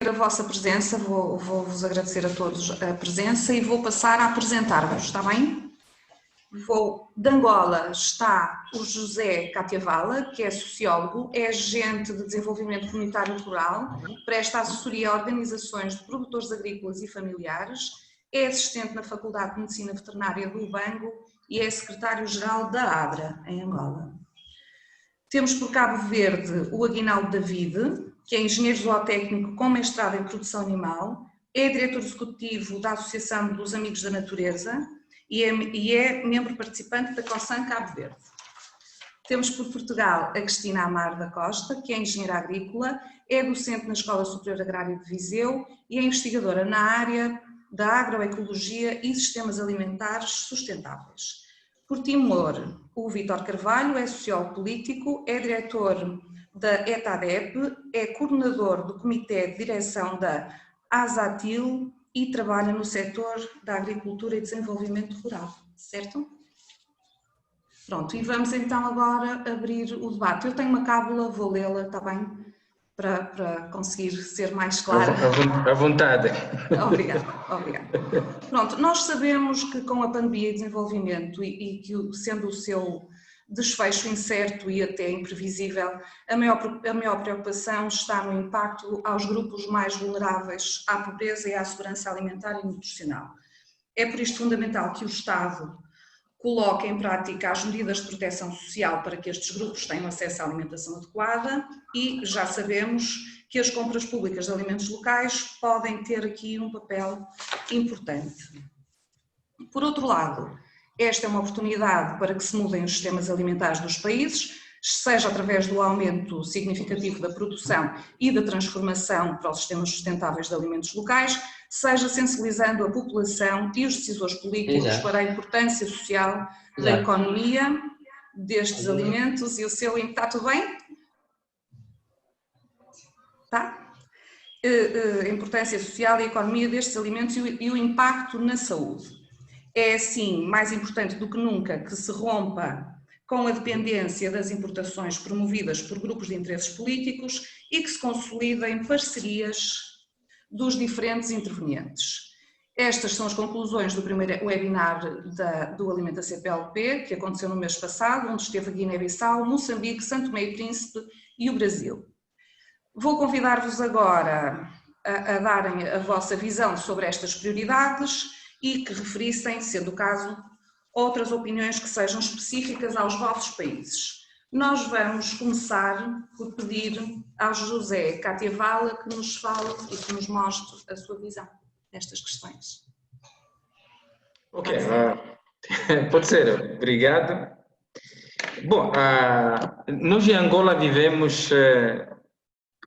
A vossa presença, vou-vos agradecer a todos a presença e vou passar a apresentar-vos, está bem? De Angola está o José Catiavala, que é sociólogo, é agente de desenvolvimento comunitário rural, presta assessoria a organizações de produtores agrícolas e familiares, é assistente na Faculdade de Medicina Veterinária do Ubango e é secretário-geral da ADRA, em Angola. Temos por Cabo Verde o Aguinaldo David, que é engenheiro zootécnico com mestrado em produção animal, é diretor executivo da Associação dos Amigos da Natureza e é membro participante da COSAN Cabo Verde. Temos por Portugal a Cristina Amar da Costa, que é engenheira agrícola, é docente na Escola Superior Agrária de Viseu e é investigadora na área da agroecologia e sistemas alimentares sustentáveis. Por Timor, o Vítor Carvalho é sociólogo político, é diretor da ETADEP, é coordenador do Comitê de Direção da ASATIL e trabalha no setor da agricultura e desenvolvimento rural, certo? Pronto, e vamos então agora abrir o debate. Eu tenho uma cábula, vou lê-la, está bem? Para conseguir ser mais clara. À vontade. Obrigada. Pronto, nós sabemos que com a pandemia e desenvolvimento e que sendo o seu desfecho incerto e até imprevisível, a maior preocupação está no impacto aos grupos mais vulneráveis à pobreza e à segurança alimentar e nutricional. É por isto fundamental que o Estado coloque em prática as medidas de proteção social para que estes grupos tenham acesso à alimentação adequada e já sabemos que as compras públicas de alimentos locais podem ter aqui um papel importante. Por outro lado, esta é uma oportunidade para que se mudem os sistemas alimentares dos países, seja através do aumento significativo da produção e da transformação para os sistemas sustentáveis de alimentos locais, seja sensibilizando a população e os decisores políticos para a importância social da economia destes alimentos e o seu impacto. Está tudo bem? Tá? A importância social e a economia destes alimentos e o impacto na saúde. É assim, mais importante do que nunca, que se rompa com a dependência das importações promovidas por grupos de interesses políticos e que se consolidem parcerias dos diferentes intervenientes. Estas são as conclusões do primeiro webinar do Alimenta CPLP, que aconteceu no mês passado, onde esteve a Guiné-Bissau, Moçambique, Santo Tomé e Príncipe e o Brasil. Vou convidar-vos agora a darem a vossa visão sobre estas prioridades e que referissem, sendo o caso, outras opiniões que sejam específicas aos vossos países. Nós vamos começar por pedir ao José Catiavala que nos fale e que nos mostre a sua visão nestas questões. Ok, pode ser, obrigado. Bom, nós em Angola vivemos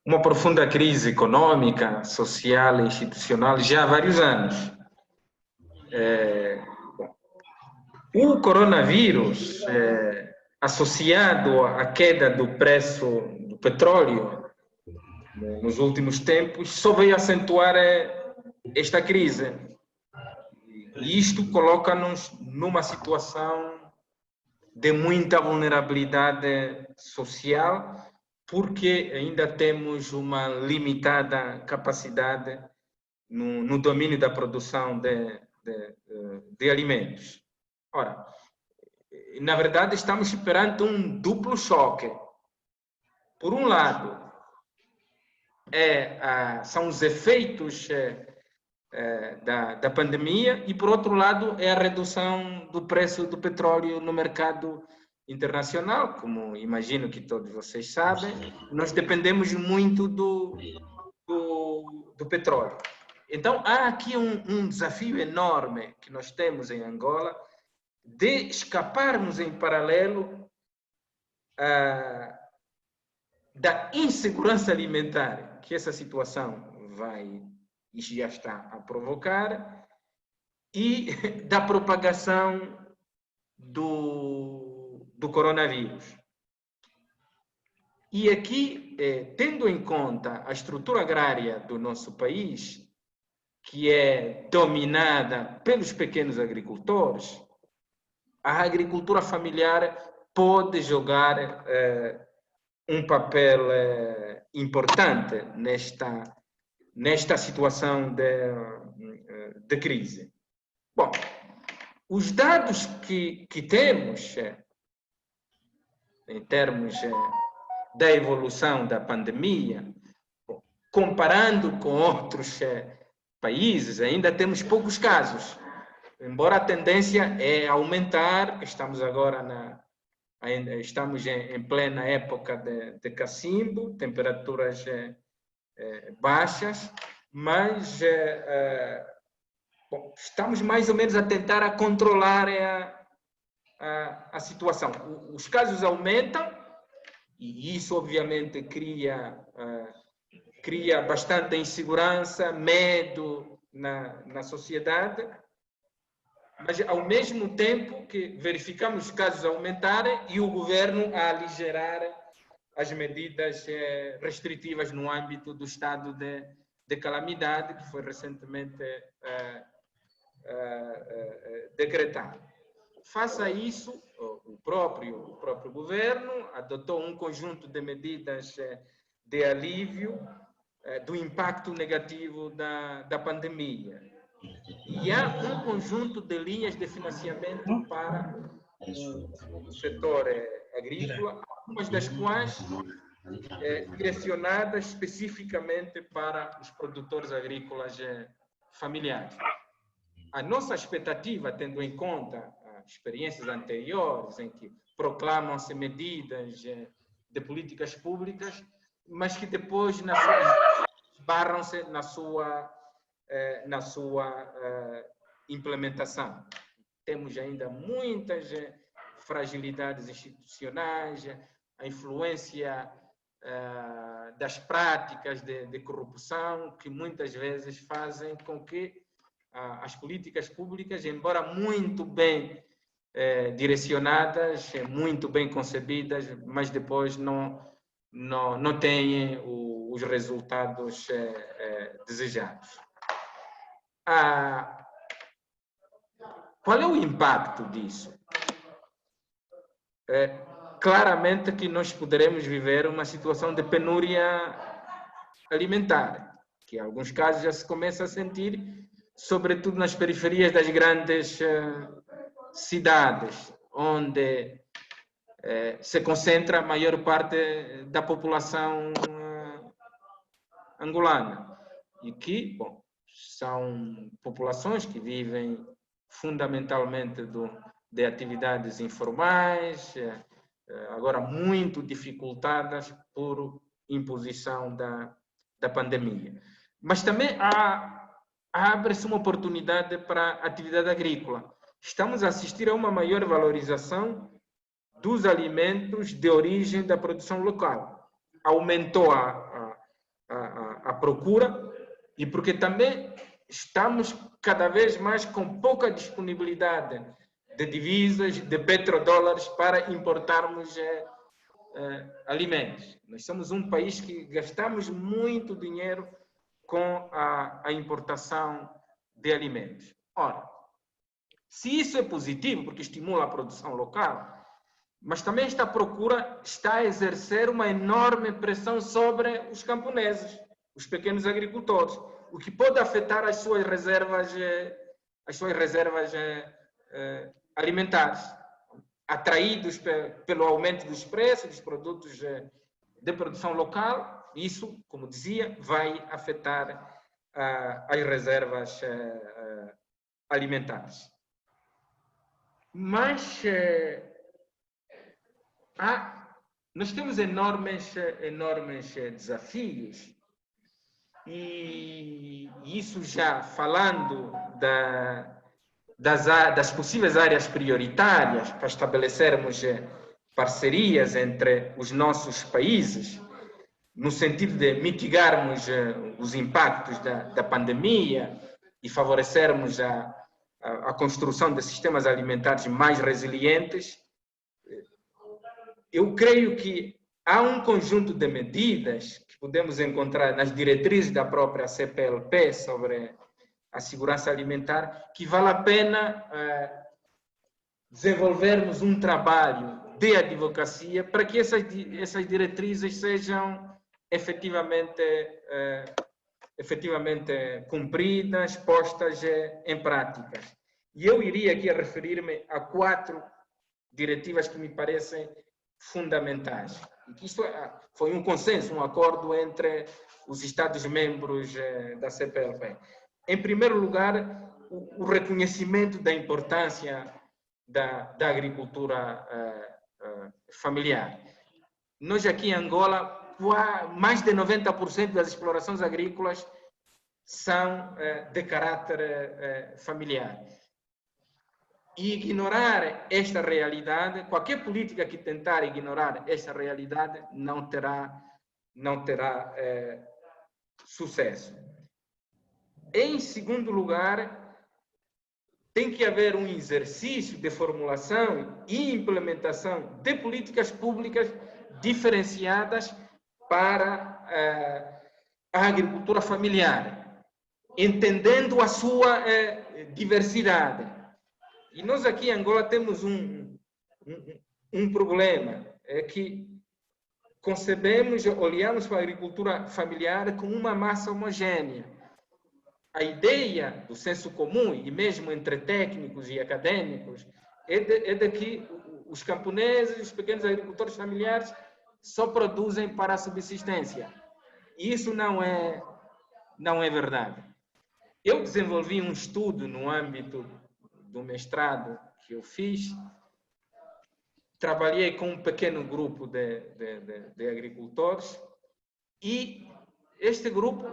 uma profunda crise econômica, social e institucional já há vários anos. O coronavírus, associado à queda do preço do petróleo nos últimos tempos, só veio acentuar esta crise. E isto coloca-nos numa situação de muita vulnerabilidade social, porque ainda temos uma limitada capacidade no domínio da produção de alimentos. Ora, na verdade, estamos perante um duplo choque. Por um lado, são os efeitos da pandemia e, por outro lado, é a redução do preço do petróleo no mercado internacional. Como imagino que todos vocês sabem, nós dependemos muito do petróleo. Então, há aqui um desafio enorme que nós temos em Angola de escaparmos em paralelo da insegurança alimentar que essa situação vai e já está a provocar e da propagação do coronavírus. E aqui, tendo em conta a estrutura agrária do nosso país, que é dominada pelos pequenos agricultores, a agricultura familiar pode jogar um papel importante nesta situação de crise. Bom, os dados que temos em termos da evolução da pandemia, comparando com outros países, ainda temos poucos casos, embora a tendência é aumentar. Estamos agora estamos em plena época de cacimbo, temperaturas baixas, mas bom, estamos mais ou menos a tentar controlar a situação. Os casos aumentam e isso obviamente cria bastante insegurança, medo na sociedade, mas ao mesmo tempo que verificamos os casos aumentarem e o governo a aligerar as medidas restritivas no âmbito do estado de calamidade que foi recentemente decretado. Face a isso, o próprio governo adotou um conjunto de medidas de alívio do impacto negativo da pandemia. E há um conjunto de linhas de financiamento para o setor agrícola, algumas das quais direcionadas especificamente para os produtores agrícolas familiares. A nossa expectativa, tendo em conta experiências anteriores em que proclamam-se medidas de políticas públicas, mas que depois esbarram-se na sua implementação. Temos ainda muitas fragilidades institucionais, a influência das práticas de corrupção, que muitas vezes fazem com que as políticas públicas, embora muito bem direcionadas, muito bem concebidas, mas depois não têm os resultados desejados. Qual é o impacto disso? Claramente que nós poderemos viver uma situação de penúria alimentar, que em alguns casos já se começa a sentir, sobretudo nas periferias das grandes cidades, onde se concentra a maior parte da população angolana, e que, bom, são populações que vivem fundamentalmente de atividades informais, agora muito dificultadas por imposição da pandemia. Mas também abre-se uma oportunidade para a atividade agrícola. Estamos a assistir a uma maior valorização dos alimentos de origem da produção local. Aumentou a procura, e porque também estamos cada vez mais com pouca disponibilidade de divisas, de petrodólares para importarmos alimentos. Nós somos um país que gastamos muito dinheiro com a importação de alimentos. Ora, se isso é positivo, porque estimula a produção local, mas também esta procura está a exercer uma enorme pressão sobre os camponeses, os pequenos agricultores, o que pode afetar as suas reservas alimentares, atraídos pelo aumento dos preços dos produtos de produção local. Isso, como dizia, vai afetar as reservas alimentares. Mas nós temos enormes desafios, e isso já falando das possíveis áreas prioritárias para estabelecermos parcerias entre os nossos países, no sentido de mitigarmos os impactos da pandemia e favorecermos a construção de sistemas alimentares mais resilientes. Eu creio que há um conjunto de medidas que podemos encontrar nas diretrizes da própria CPLP sobre a segurança alimentar, que vale a pena desenvolvermos um trabalho de advocacia para que essas diretrizes sejam efetivamente efetivamente cumpridas, postas em práticas. E eu iria aqui a referir-me a 4 diretivas que me parecem fundamentais. E que isto foi um consenso, um acordo entre os Estados-membros da CPLP. Em primeiro lugar, o reconhecimento da importância da agricultura familiar. Nós aqui em Angola, mais de 90% das explorações agrícolas são de caráter familiar. E ignorar esta realidade, qualquer política que tentar ignorar esta realidade não terá sucesso. Em segundo lugar, tem que haver um exercício de formulação e implementação de políticas públicas diferenciadas para a agricultura familiar, entendendo a sua diversidade. E nós aqui em Angola temos um problema, é que concebemos, olhamos para a agricultura familiar como uma massa homogênea. A ideia do senso comum, e mesmo entre técnicos e acadêmicos, é de que os camponeses, os pequenos agricultores familiares só produzem para a subsistência. E isso não é verdade. Eu desenvolvi um estudo no âmbito do mestrado que eu fiz, trabalhei com um pequeno grupo de agricultores e este grupo,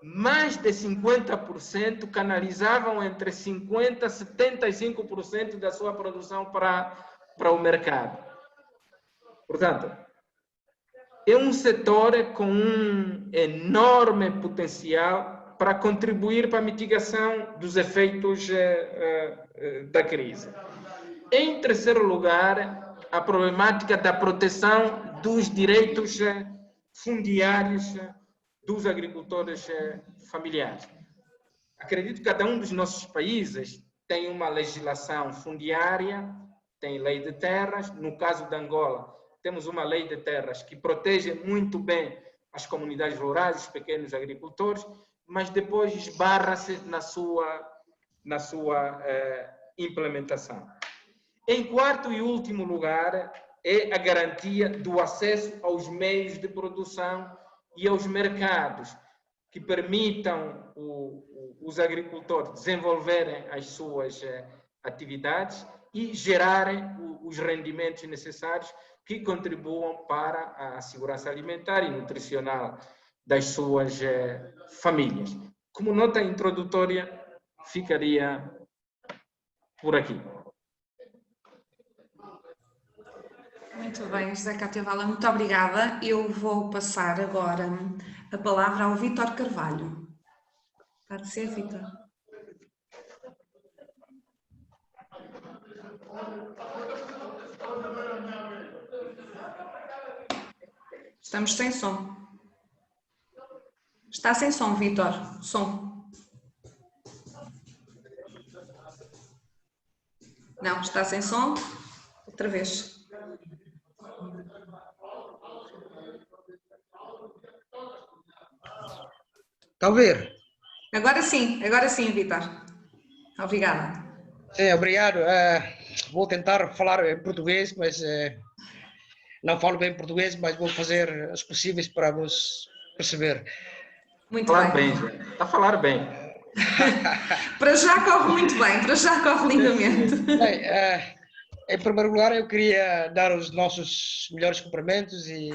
mais de 50% canalizavam entre 50% a 75% da sua produção para o mercado. Portanto, é um setor com um enorme potencial para contribuir para a mitigação dos efeitos da crise. Em terceiro lugar, a problemática da proteção dos direitos fundiários dos agricultores familiares. Acredito que cada um dos nossos países tem uma legislação fundiária, tem lei de terras. No caso de Angola, temos uma lei de terras que protege muito bem as comunidades rurais, os pequenos agricultores, mas depois esbarra-se na sua implementação. Em quarto e último lugar, é a garantia do acesso aos meios de produção e aos mercados que permitam os agricultores desenvolverem as suas atividades e gerarem os rendimentos necessários que contribuam para a segurança alimentar e nutricional das suas famílias. Como nota introdutória, ficaria por aqui. Muito bem, José Catiavala, muito obrigada. Eu vou passar agora a palavra ao Vítor Carvalho. Pode ser, Vítor? Estamos sem som. Está sem som, Vítor. Som. Não, está sem som. Outra vez. Está a ouvir? Agora sim, Vítor. Obrigada. Sim, obrigado. Vou tentar falar em português, mas não falo bem português, mas vou fazer os possíveis para vos perceber. Muito bem. Está a falar bem. Para já corre muito bem, para já corre lindamente. Bem, em primeiro lugar, eu queria dar os nossos melhores cumprimentos e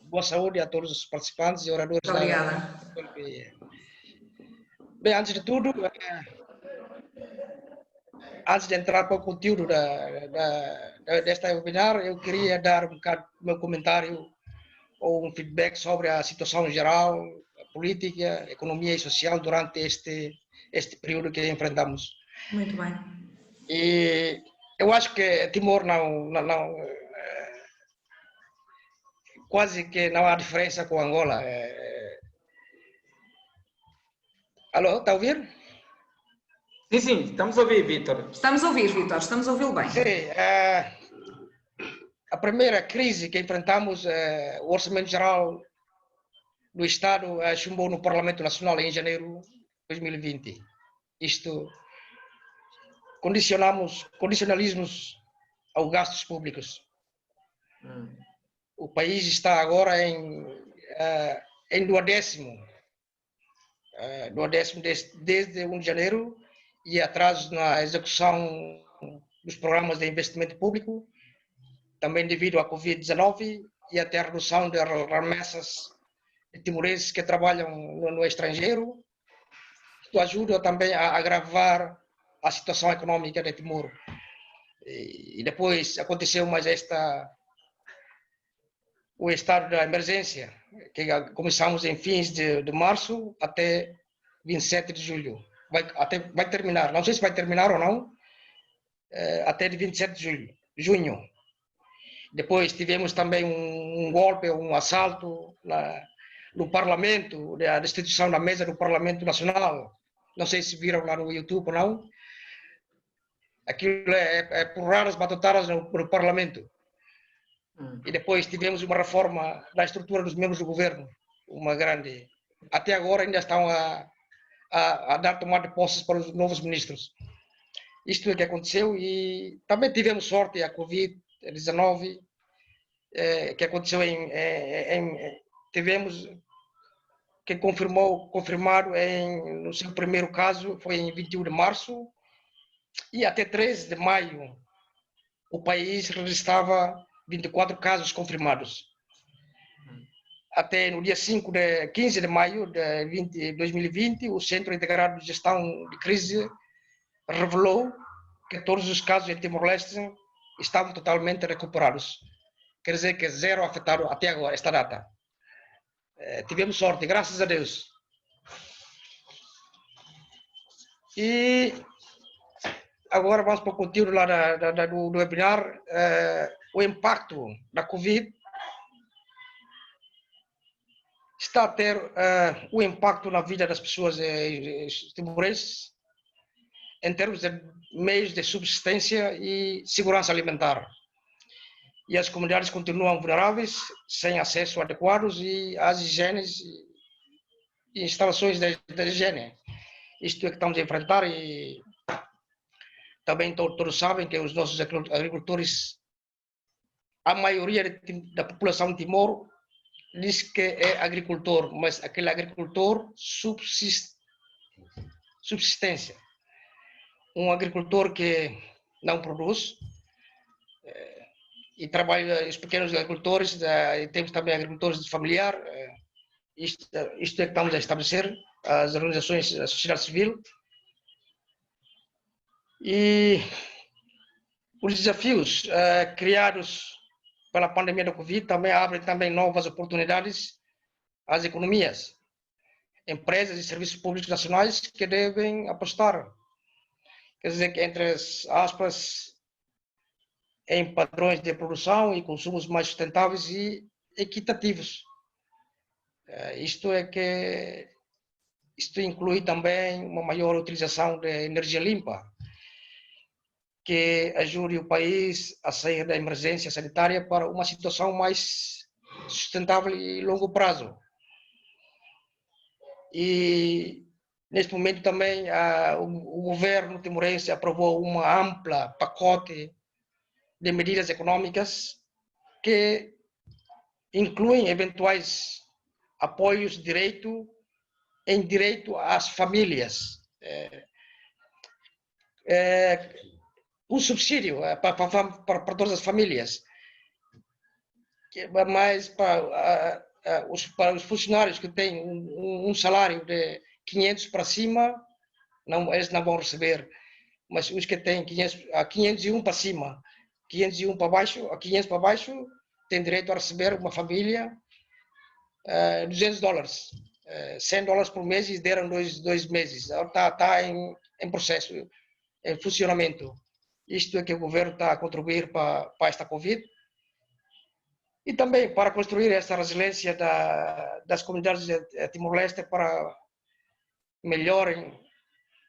boa saúde a todos os participantes e oradores. Muito obrigada. Bem, antes de tudo, antes de entrar para o conteúdo desta webinar, eu queria dar um bocado do meu comentário ou um feedback sobre a situação geral, a política, a economia e social durante este período que enfrentamos. Muito bem. E eu acho que Timor quase que não há diferença com Angola. Alô, está a ouvir? Sim, estamos a ouvir, Vítor. Estamos a ouvir, Vítor, estamos a ouvi-lo bem. Sim, a primeira crise que enfrentamos, o Orçamento Geral do Estado chumbou no Parlamento Nacional em janeiro de 2020. Isto, condicionalismos aos gastos públicos. O país está agora em 12º desde 1 de janeiro, e atrasos na execução dos programas de investimento público, também devido à Covid-19 e até a redução de remessas de timorenses que trabalham no estrangeiro. Isto ajuda também a agravar a situação econômica de Timor. E depois aconteceu mais o estado da emergência, que começamos em fins de março até 27 de julho. Vai terminar, não sei se vai terminar ou não, até 27 de junho. Depois tivemos também um golpe, um assalto no Parlamento, a destituição da mesa do Parlamento Nacional. Não sei se viram lá no YouTube ou não. Aquilo é porradas, batotadas no Parlamento. E depois tivemos uma reforma da estrutura dos membros do governo, uma grande. Até agora ainda estão a dar tomar de posses para os novos ministros. Isto é que aconteceu, e também tivemos sorte, a Covid-19, que aconteceu tivemos que confirmado no seu primeiro caso, foi em 21 de março, e até 13 de maio o país registrava 24 casos confirmados. Até no dia 15 de maio de 2020, o Centro Integrado de Gestão de Crise revelou que todos os casos em Timor-Leste estavam totalmente recuperados. Quer dizer que zero afetado até agora, esta data. Tivemos sorte, graças a Deus. E agora vamos para o conteúdo lá do webinar. O impacto da Covid está a ter um impacto na vida das pessoas timorenses em termos de meios de subsistência e segurança alimentar. E as comunidades continuam vulneráveis, sem acesso adequados e às higienes e instalações de higiene. Isto é que estamos a enfrentar, e também todos sabem que os nossos agricultores, a maioria da população de Timor diz que é agricultor, mas aquele agricultor subsistência. Um agricultor que não produz, e trabalha os pequenos agricultores, e temos também agricultores de familiar. Isto é que estamos a estabelecer, as organizações da sociedade civil. E os desafios criados pela pandemia da Covid também abrem também novas oportunidades às economias, empresas e serviços públicos nacionais que devem apostar. Quer dizer, que entre aspas, em padrões de produção e consumos mais sustentáveis e equitativos. Isto inclui também uma maior utilização de energia limpa, que ajude o país a sair da emergência sanitária para uma situação mais sustentável e longo prazo. E neste momento também o governo timorense aprovou uma ampla pacote de medidas econômicas que incluem eventuais apoios direto às famílias, um subsídio para todas as famílias, mas para os funcionários que têm um salário de 500 para cima, eles não vão receber, mas os que têm 501 para cima, 501 para baixo, a 500 para baixo, têm direito a receber uma família $200, $100 por mês, e deram dois meses. Está em processo, em funcionamento. Isto é que o governo está a contribuir para esta Covid. E também para construir essa resiliência das comunidades de Timor-Leste para melhorem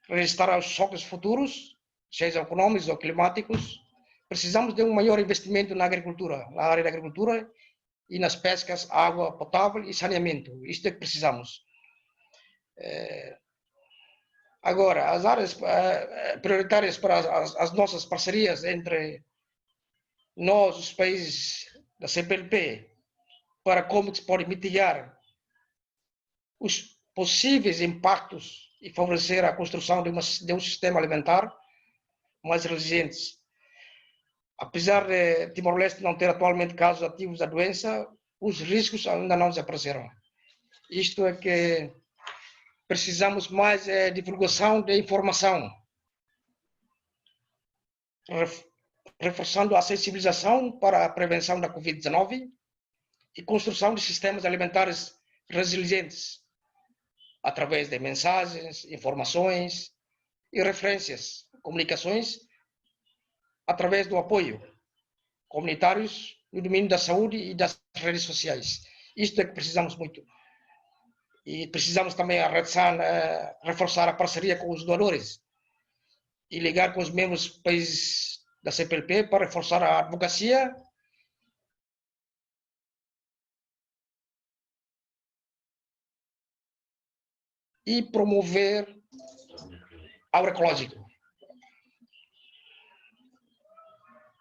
resistir aos choques futuros, sejam econômicos ou climáticos. Precisamos de um maior investimento na agricultura, na área da agricultura, e nas pescas, água potável e saneamento. Isto é que precisamos. Agora, as áreas prioritárias para as nossas parcerias entre nós, os países da CPLP, para como se pode mitigar os possíveis impactos e favorecer a construção de um sistema alimentar mais resiliente. Apesar de Timor-Leste não ter atualmente casos ativos da doença, os riscos ainda não desapareceram. Isto é que precisamos mais divulgação de informação, reforçando a sensibilização para a prevenção da Covid-19 e construção de sistemas alimentares resilientes, através de mensagens, informações e referências, comunicações, através do apoio comunitários no domínio da saúde e das redes sociais. Isto é que precisamos muito. E precisamos também reforçar a parceria com os doadores e ligar com os membros países da CPLP para reforçar a advocacia e promover agroecológico.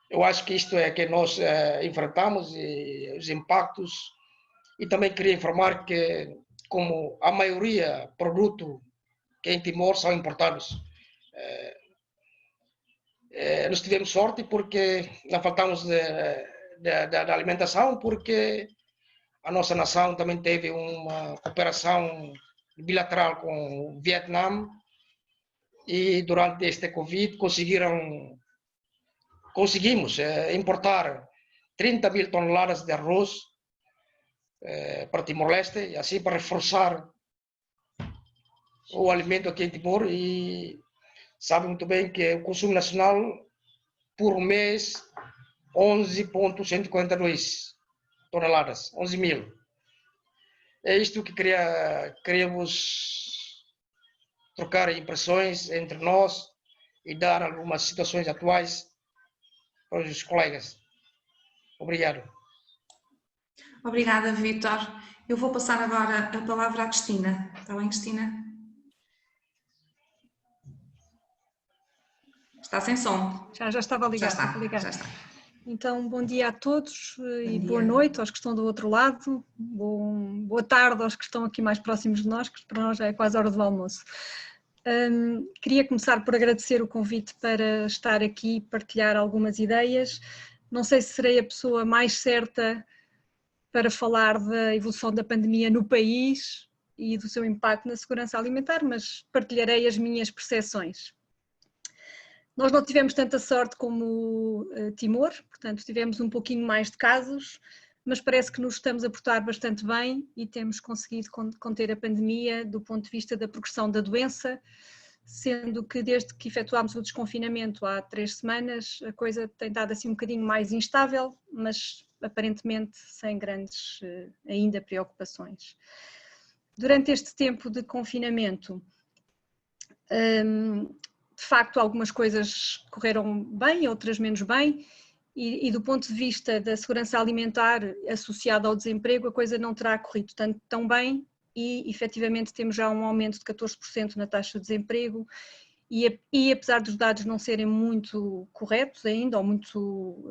Eu acho que isto é que nós enfrentamos e os impactos, e também queria informar que, como a maioria produto que em Timor são importados, nós tivemos sorte porque não faltamos da alimentação, porque a nossa nação também teve uma cooperação bilateral com o Vietnã, e durante este Covid conseguimos importar 30.000 toneladas de arroz para Timor-Leste, assim para reforçar o alimento aqui em Timor. E sabe muito bem que o consumo nacional por mês 11.142 toneladas, 11.000. É isto que queríamos trocar impressões entre nós e dar algumas situações atuais para os colegas. Obrigado. Obrigada, Vítor. Eu vou passar agora a palavra à Cristina. Está bem, Cristina? Está sem som. Já estava ligado. Já está. Então, bom dia a todos e boa noite aos que estão do outro lado. Boa tarde aos que estão aqui mais próximos de nós, que para nós já é quase a hora do almoço. Queria começar por agradecer o convite para estar aqui e partilhar algumas ideias. Não sei se serei a pessoa mais certa para falar da evolução da pandemia no país e do seu impacto na segurança alimentar, mas partilharei as minhas percepções. Nós não tivemos tanta sorte como Timor, portanto tivemos um pouquinho mais de casos, mas parece que nos estamos a portar bastante bem e temos conseguido conter a pandemia do ponto de vista da progressão da doença, sendo que desde que efetuámos o desconfinamento há 3 semanas, a coisa tem estado assim um bocadinho mais instável, mas aparentemente sem grandes ainda preocupações. Durante este tempo de confinamento, de facto algumas coisas correram bem, outras menos bem, e do ponto de vista da segurança alimentar associada ao desemprego, a coisa não terá corrido tão bem, e efetivamente temos já um aumento de 14% na taxa de desemprego, e apesar dos dados não serem muito corretos ainda, ou muito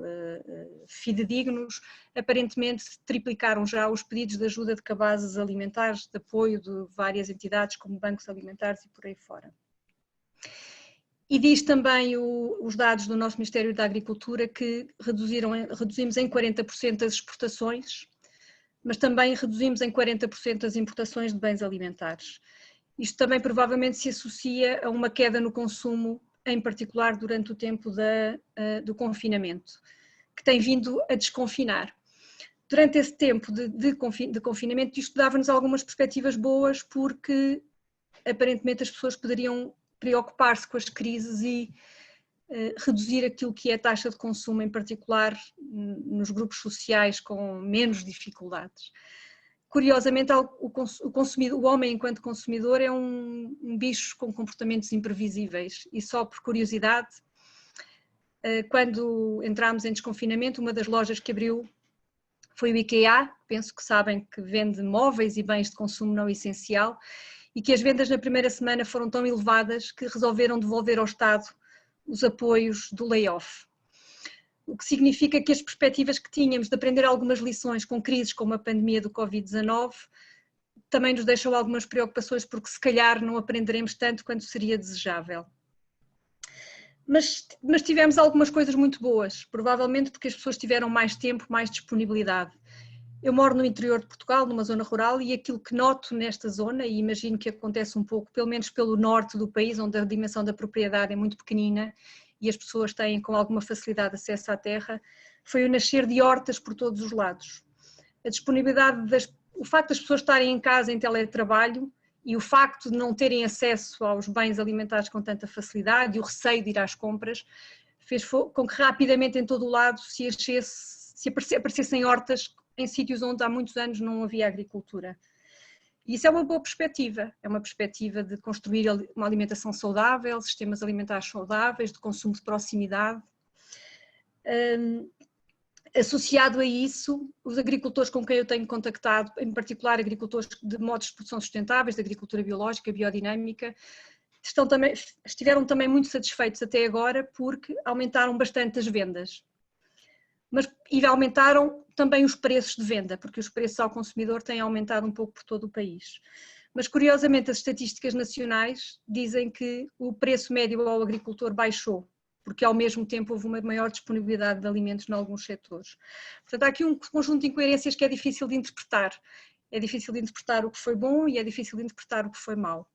fidedignos, aparentemente triplicaram já os pedidos de ajuda de cabazes alimentares, de apoio de várias entidades como bancos alimentares e por aí fora. E diz também os dados do nosso Ministério da Agricultura que reduzimos em 40% as exportações, mas também reduzimos em 40% as importações de bens alimentares. Isto também provavelmente se associa a uma queda no consumo, em particular durante o tempo do confinamento, que tem vindo a desconfinar. Durante esse tempo de confinamento, isto dava-nos algumas perspectivas boas, porque aparentemente as pessoas poderiam preocupar-se com as crises e reduzir aquilo que é a taxa de consumo, em particular nos grupos sociais com menos dificuldades. Curiosamente, o homem enquanto consumidor é um bicho com comportamentos imprevisíveis, e só por curiosidade, quando entramos em desconfinamento, uma das lojas que abriu foi o IKEA, penso que sabem que vende móveis e bens de consumo não essencial, e que as vendas na primeira semana foram tão elevadas que resolveram devolver ao Estado os apoios do layoff. O que significa que as perspectivas que tínhamos de aprender algumas lições com crises como a pandemia do Covid-19 também nos deixam algumas preocupações, porque se calhar não aprenderemos tanto quanto seria desejável. Mas tivemos algumas coisas muito boas, provavelmente porque as pessoas tiveram mais tempo, mais disponibilidade. Eu moro no interior de Portugal, numa zona rural, e aquilo que noto nesta zona, e imagino que acontece um pouco, pelo menos pelo norte do país, onde a dimensão da propriedade é muito pequenina e as pessoas têm com alguma facilidade acesso à terra, foi o nascer de hortas por todos os lados. A disponibilidade, o facto das pessoas estarem em casa em teletrabalho e o facto de não terem acesso aos bens alimentares com tanta facilidade e o receio de ir às compras, fez com que rapidamente em todo o lado aparecessem hortas em sítios onde há muitos anos não havia agricultura. E isso é uma boa perspectiva, é uma perspectiva de construir uma alimentação saudável, sistemas alimentares saudáveis, de consumo de proximidade. Associado a isso, os agricultores com quem eu tenho contactado, em particular agricultores de modos de produção sustentáveis, de agricultura biológica, biodinâmica, estiveram também muito satisfeitos até agora porque aumentaram bastante as vendas. E aumentaram também os preços de venda, porque os preços ao consumidor têm aumentado um pouco por todo o país. Mas curiosamente as estatísticas nacionais dizem que o preço médio ao agricultor baixou, porque ao mesmo tempo houve uma maior disponibilidade de alimentos em alguns setores. Portanto, há aqui um conjunto de incoerências que é difícil de interpretar. É difícil de interpretar o que foi bom e é difícil de interpretar o que foi mau.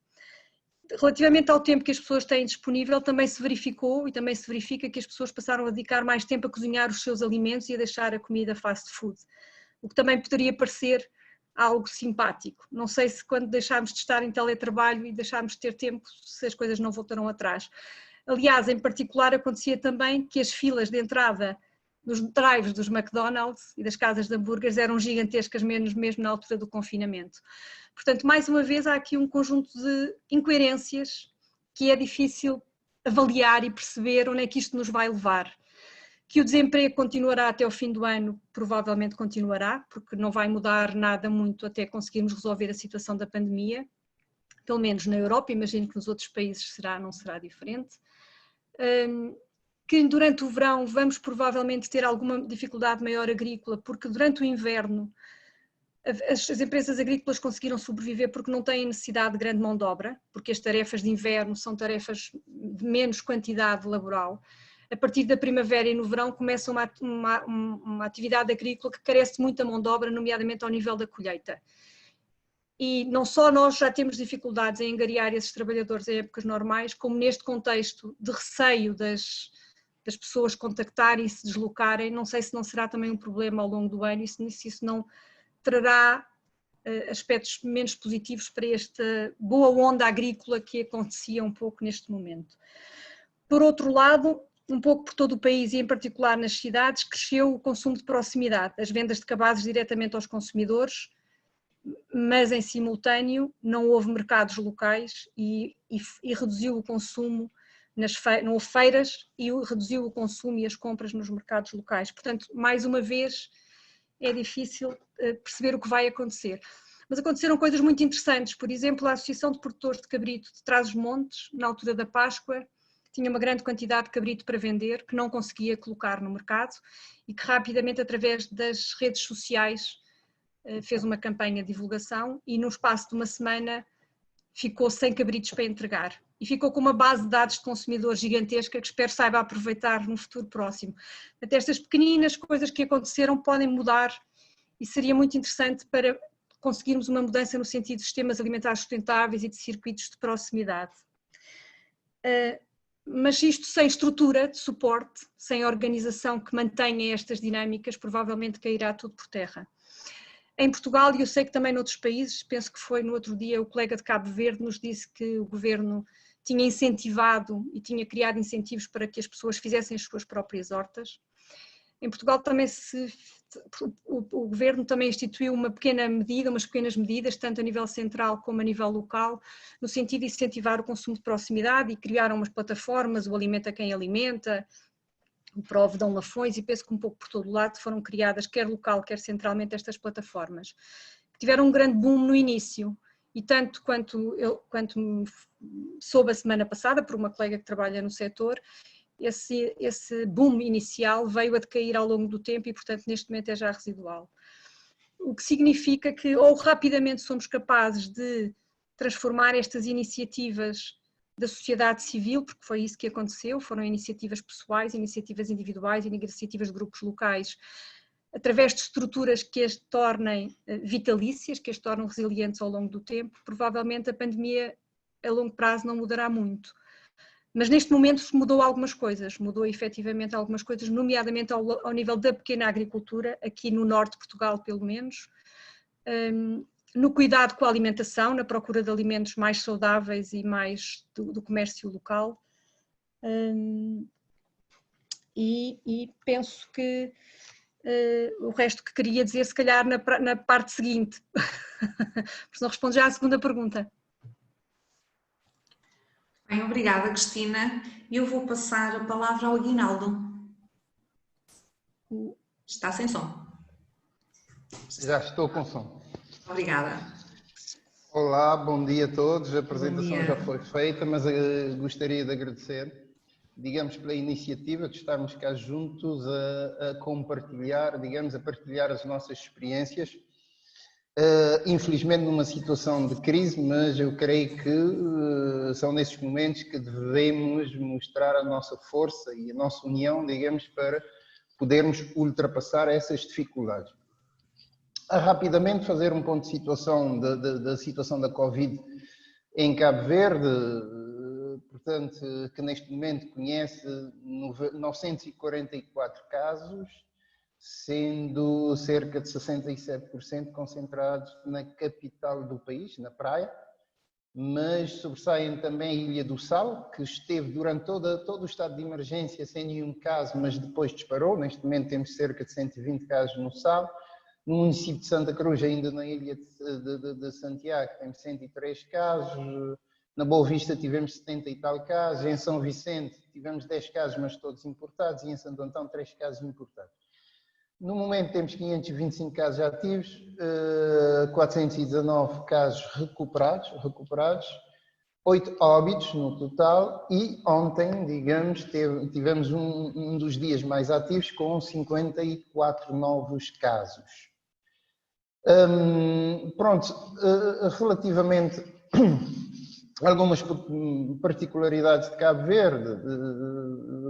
Relativamente ao tempo que as pessoas têm disponível, também se verificou e também se verifica que as pessoas passaram a dedicar mais tempo a cozinhar os seus alimentos e a deixar a comida fast food, o que também poderia parecer algo simpático. Não sei se quando deixarmos de estar em teletrabalho e deixarmos de ter tempo, se as coisas não voltarão atrás. Aliás, em particular acontecia também que as filas de entrada nos drives dos McDonald's e das casas de hambúrgueres eram gigantescas mesmo na altura do confinamento. Portanto, mais uma vez há aqui um conjunto de incoerências que é difícil avaliar e perceber onde é que isto nos vai levar. Que o desemprego continuará até o fim do ano, provavelmente continuará, porque não vai mudar nada muito até conseguirmos resolver a situação da pandemia, pelo menos na Europa, imagino que nos outros países não será diferente. Que durante o verão vamos provavelmente ter alguma dificuldade maior agrícola, porque durante o inverno as empresas agrícolas conseguiram sobreviver porque não têm necessidade de grande mão de obra, porque as tarefas de inverno são tarefas de menos quantidade laboral. A partir da primavera e no verão começa uma atividade agrícola que carece de muita mão de obra, nomeadamente ao nível da colheita. E não só nós já temos dificuldades em angariar esses trabalhadores em épocas normais, como neste contexto de receio das pessoas contactarem e se deslocarem, não sei se não será também um problema ao longo do ano e se isso não trará aspectos menos positivos para esta boa onda agrícola que acontecia um pouco neste momento. Por outro lado, um pouco por todo o país e em particular nas cidades, cresceu o consumo de proximidade, as vendas de cabazes diretamente aos consumidores, mas em simultâneo não houve mercados locais e reduziu o consumo não houve feiras e reduziu o consumo e as compras nos mercados locais. Portanto, mais uma vez, é difícil perceber o que vai acontecer. Mas aconteceram coisas muito interessantes. Por exemplo, a Associação de Produtores de Cabrito de Trás-os-Montes, na altura da Páscoa, tinha uma grande quantidade de cabrito para vender, que não conseguia colocar no mercado e que rapidamente, através das redes sociais, fez uma campanha de divulgação e no espaço de uma semana ficou sem cabritos para entregar. E ficou com uma base de dados de consumidores gigantesca que espero saiba aproveitar no futuro próximo. Até estas pequeninas coisas que aconteceram podem mudar e seria muito interessante para conseguirmos uma mudança no sentido de sistemas alimentares sustentáveis e de circuitos de proximidade. Mas isto sem estrutura de suporte, sem organização que mantenha estas dinâmicas, provavelmente cairá tudo por terra. Em Portugal, e eu sei que também noutros países, penso que foi no outro dia o colega de Cabo Verde nos disse que o governo tinha incentivado e tinha criado incentivos para que as pessoas fizessem as suas próprias hortas. Em Portugal também o governo também instituiu umas pequenas medidas, tanto a nível central como a nível local, no sentido de incentivar o consumo de proximidade e criaram umas plataformas, o Alimenta Quem Alimenta, o Prove, Dom Lafões, e penso que um pouco por todo o lado foram criadas, quer local, quer centralmente, estas plataformas, que tiveram um grande boom no início, e tanto quanto me soube a semana passada, por uma colega que trabalha no setor, esse boom inicial veio a decair ao longo do tempo e, portanto, neste momento é já residual. O que significa que ou rapidamente somos capazes de transformar estas iniciativas da sociedade civil, porque foi isso que aconteceu, foram iniciativas pessoais, iniciativas individuais, iniciativas de grupos locais, através de estruturas que as tornem vitalícias, que as tornam resilientes ao longo do tempo. Provavelmente a pandemia a longo prazo não mudará muito. Mas neste momento mudou algumas coisas, mudou efetivamente algumas coisas, nomeadamente ao nível da pequena agricultura, aqui no norte de Portugal pelo menos, no cuidado com a alimentação, na procura de alimentos mais saudáveis e mais do comércio local. E penso que o resto que queria dizer, se calhar na parte seguinte, porque não respondo já à segunda pergunta. Bem, obrigada, Cristina. Eu vou passar a palavra ao Aguinaldo. Está sem som. Já estou com som. Obrigada. Olá, bom dia a todos. A Bom apresentação dia. já foi feita, mas gostaria de agradecer, digamos, pela iniciativa de estarmos cá juntos a compartilhar, digamos, a partilhar as nossas experiências. Infelizmente numa situação de crise, mas eu creio que são nesses momentos que devemos mostrar a nossa força e a nossa união, digamos, para podermos ultrapassar essas dificuldades. A rapidamente fazer um ponto de situação da situação da Covid em Cabo Verde, portanto, que neste momento conhece 944 casos, sendo cerca de 67% concentrados na capital do país, na praia, mas sobressaem também a Ilha do Sal, que esteve durante todo o estado de emergência sem nenhum caso, mas depois disparou. Neste momento temos cerca de 120 casos no Sal. No município de Santa Cruz, ainda na ilha de Santiago, temos 103 casos. Na Boa Vista tivemos 70 e tal casos. Em São Vicente tivemos 10 casos, mas todos importados. E em Santo Antão, 3 casos importados. No momento temos 525 casos ativos, 419 casos recuperados, 8 óbitos no total, e ontem, digamos, tivemos um dos dias mais ativos com 54 novos casos. Pronto, relativamente a algumas particularidades de Cabo Verde,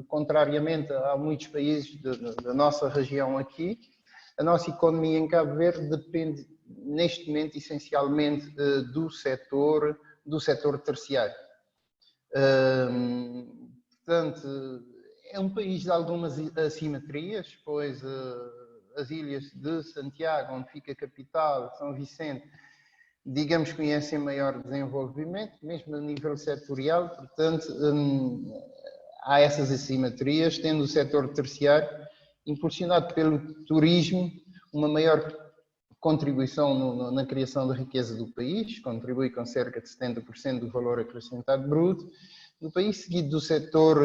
contrariamente a muitos países da nossa região aqui, a nossa economia em Cabo Verde depende neste momento essencialmente do setor terciário. Portanto, é um país de algumas assimetrias, pois as ilhas de Santiago, onde fica a capital, São Vicente, digamos, conhecem maior desenvolvimento, mesmo a nível setorial. Portanto, há essas assimetrias, tendo o setor terciário, impulsionado pelo turismo, uma maior contribuição na criação da riqueza do país, contribui com cerca de 70% do valor acrescentado bruto do país, seguido do setor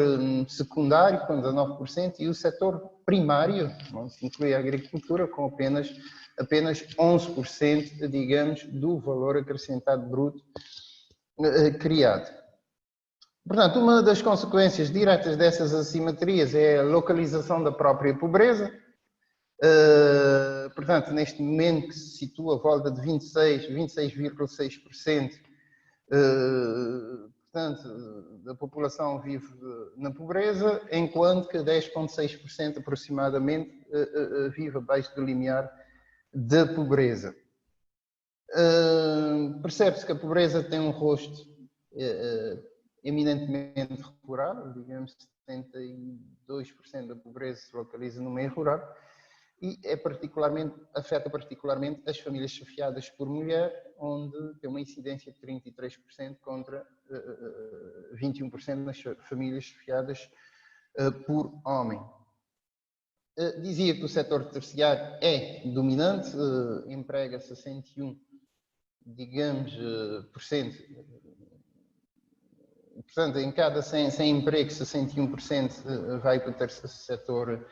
secundário, com 19%, e o setor primário, onde se inclui a agricultura, com apenas 11%, digamos, do valor acrescentado bruto criado. Portanto, uma das consequências diretas dessas assimetrias é a localização da própria pobreza. Portanto, neste momento que se situa à volta de 26,6%, portanto, da população vive na pobreza, enquanto que 10,6% aproximadamente vive abaixo do limiar da pobreza. Percebe-se que a pobreza tem um rosto eminentemente rural, digamos, 72% da pobreza se localiza no meio rural, e afeta particularmente as famílias chefiadas por mulher, onde tem uma incidência de 33% contra 21% nas famílias chefiadas por homem. Dizia que o setor terciário é dominante, emprega 61, digamos, por cento, portanto, em cada 100 empregos, 61% vai para o setor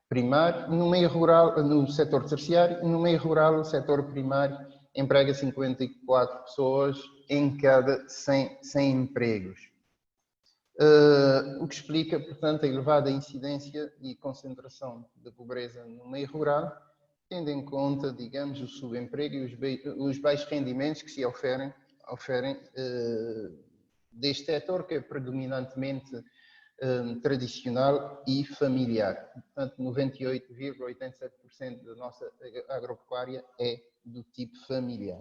primário, no meio rural, no setor terciário, e no meio rural, o setor primário emprega 54 pessoas em cada 100 empregos. O que explica, portanto, a elevada incidência e concentração da pobreza no meio rural, tendo em conta, digamos, o subemprego e os baixos rendimentos que se oferem deste setor, que é predominantemente tradicional e familiar. Portanto, 98,87% da nossa agropecuária é do tipo familiar.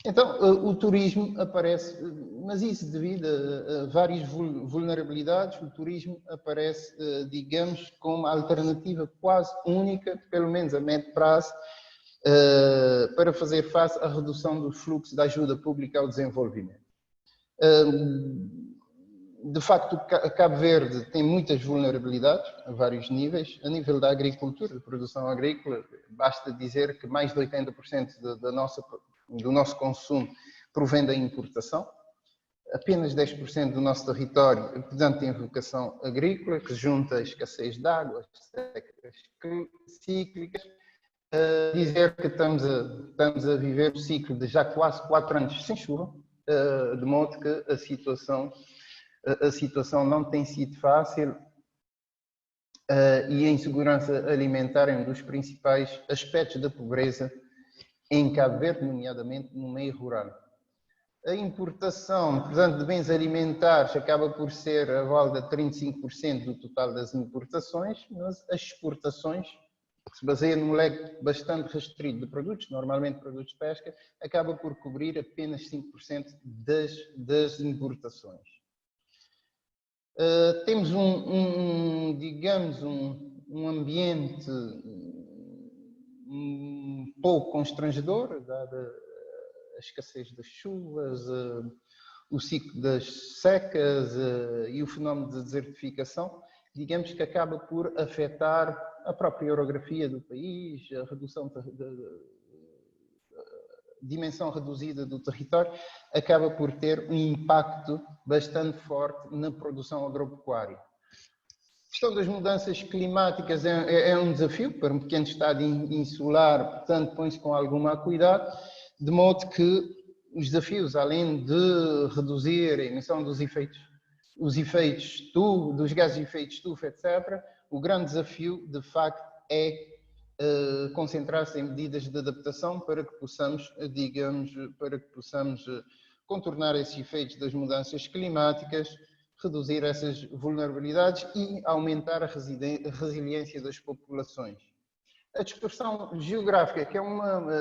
Então, o turismo aparece, mas isso devido a várias vulnerabilidades, o turismo aparece, digamos, como alternativa quase única, pelo menos a médio prazo, para fazer face à redução do fluxo da ajuda pública ao desenvolvimento. De facto, Cabo Verde tem muitas vulnerabilidades a vários níveis. A nível da agricultura, da produção agrícola, basta dizer que mais de 80% do nosso consumo provém da importação. Apenas 10% do nosso território, portanto, tem vocação agrícola, que junta a escassez de água, as secas cíclicas. Dizer que estamos a viver um ciclo de já quase 4 anos sem chuva, de modo que a situação não tem sido fácil e a insegurança alimentar é um dos principais aspectos da pobreza em Cabo Verde, nomeadamente no meio rural. A importação, portanto, de bens alimentares acaba por ser a volta de 35% do total das importações, mas as exportações, que se baseia num leque bastante restrito de produtos, normalmente produtos de pesca, acaba por cobrir apenas 5% das importações. Temos digamos, um ambiente um pouco constrangedor, dada a escassez das chuvas, o ciclo das secas e o fenómeno de desertificação, digamos que acaba por afetar a própria orografia do país, a redução da dimensão reduzida do território, acaba por ter um impacto bastante forte na produção agropecuária. A questão das mudanças climáticas é um desafio para um pequeno estado insular, portanto põe-se com alguma acuidade, de modo que os desafios, além de reduzir a emissão dos efeitos dos gases de efeito de estufa, etc., o grande desafio, de facto, é concentrar-se em medidas de adaptação para que possamos, digamos, contornar esses efeitos das mudanças climáticas, reduzir essas vulnerabilidades e aumentar a resiliência das populações. A dispersão geográfica, que é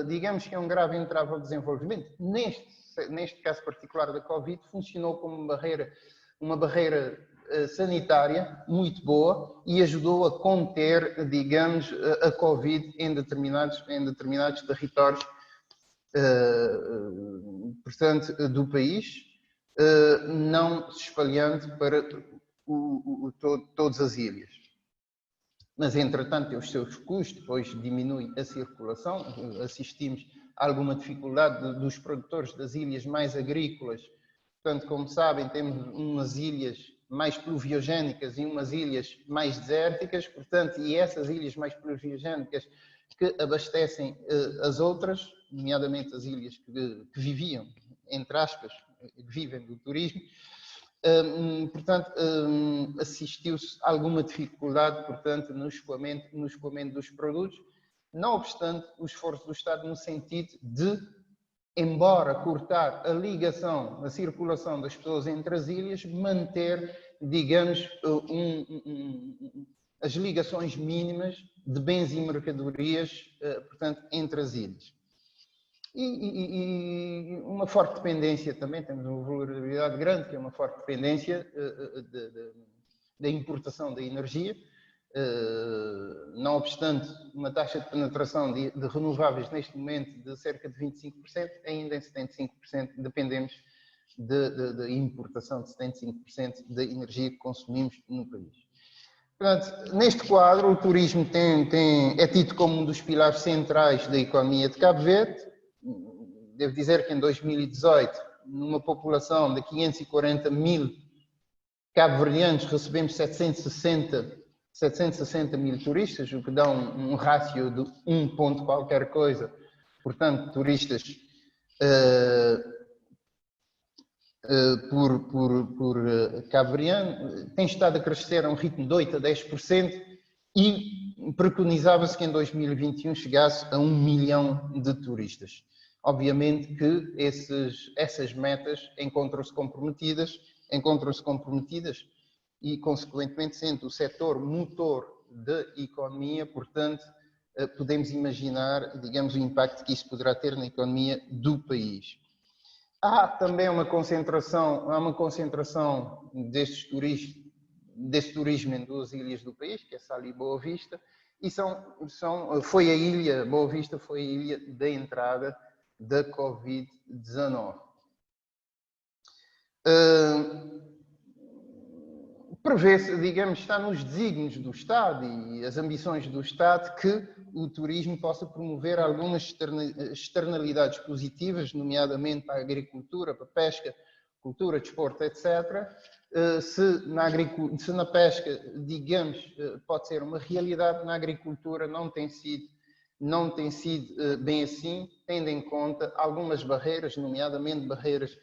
digamos que é um grave entrave ao desenvolvimento, neste caso particular da Covid, funcionou como uma barreira sanitária muito boa e ajudou a conter, digamos, a Covid em determinados territórios, portanto, do país, não se espalhando para todas as ilhas. Mas, entretanto, tem os seus custos, depois diminui a circulação, assistimos a alguma dificuldade dos produtores das ilhas mais agrícolas. Portanto, como sabem, temos umas ilhas mais pluviogénicas e umas ilhas mais desérticas, portanto, e essas ilhas mais pluviogénicas que abastecem as outras, nomeadamente as ilhas que viviam, entre aspas, que vivem do turismo, portanto, assistiu-se a alguma dificuldade, portanto, no escoamento dos produtos, não obstante o esforço do Estado no sentido de, embora cortar a ligação, a circulação das pessoas entre as ilhas, manter, digamos, as ligações mínimas de bens e mercadorias, portanto, entre as ilhas. E uma forte dependência também, temos uma vulnerabilidade grande, que é uma forte dependência da importação da energia, não obstante uma taxa de penetração de renováveis neste momento de cerca de 25%, ainda em 75% dependemos da importação de 75% da energia que consumimos no país. Portanto, neste quadro, o turismo é tido como um dos pilares centrais da economia de Cabo Verde. Devo dizer que em 2018 numa população de 540 mil cabo-verdianos, recebemos 760 mil turistas, o que dá um rácio de 1 ponto qualquer coisa, portanto, turistas por cabo-verdiano, tem estado a crescer a um ritmo de 8 a 10% e preconizava-se que em 2021 chegasse a 1 milhão de turistas. Obviamente que essas metas encontram-se comprometidas e, consequentemente, sendo o setor motor da economia, portanto, podemos imaginar, digamos, o impacto que isso poderá ter na economia do país. Há também uma concentração deste turismo em 2 ilhas do país, que é Sal e Boa Vista, e Boa Vista foi a ilha da entrada da Covid-19. Prevê-se, digamos, está nos desígnios do Estado e as ambições do Estado que o turismo possa promover algumas externalidades positivas, nomeadamente para a agricultura, para a pesca, cultura, desporto, etc. Se na pesca, digamos, pode ser uma realidade, na agricultura não tem sido bem assim, tendo em conta algumas barreiras, nomeadamente barreiras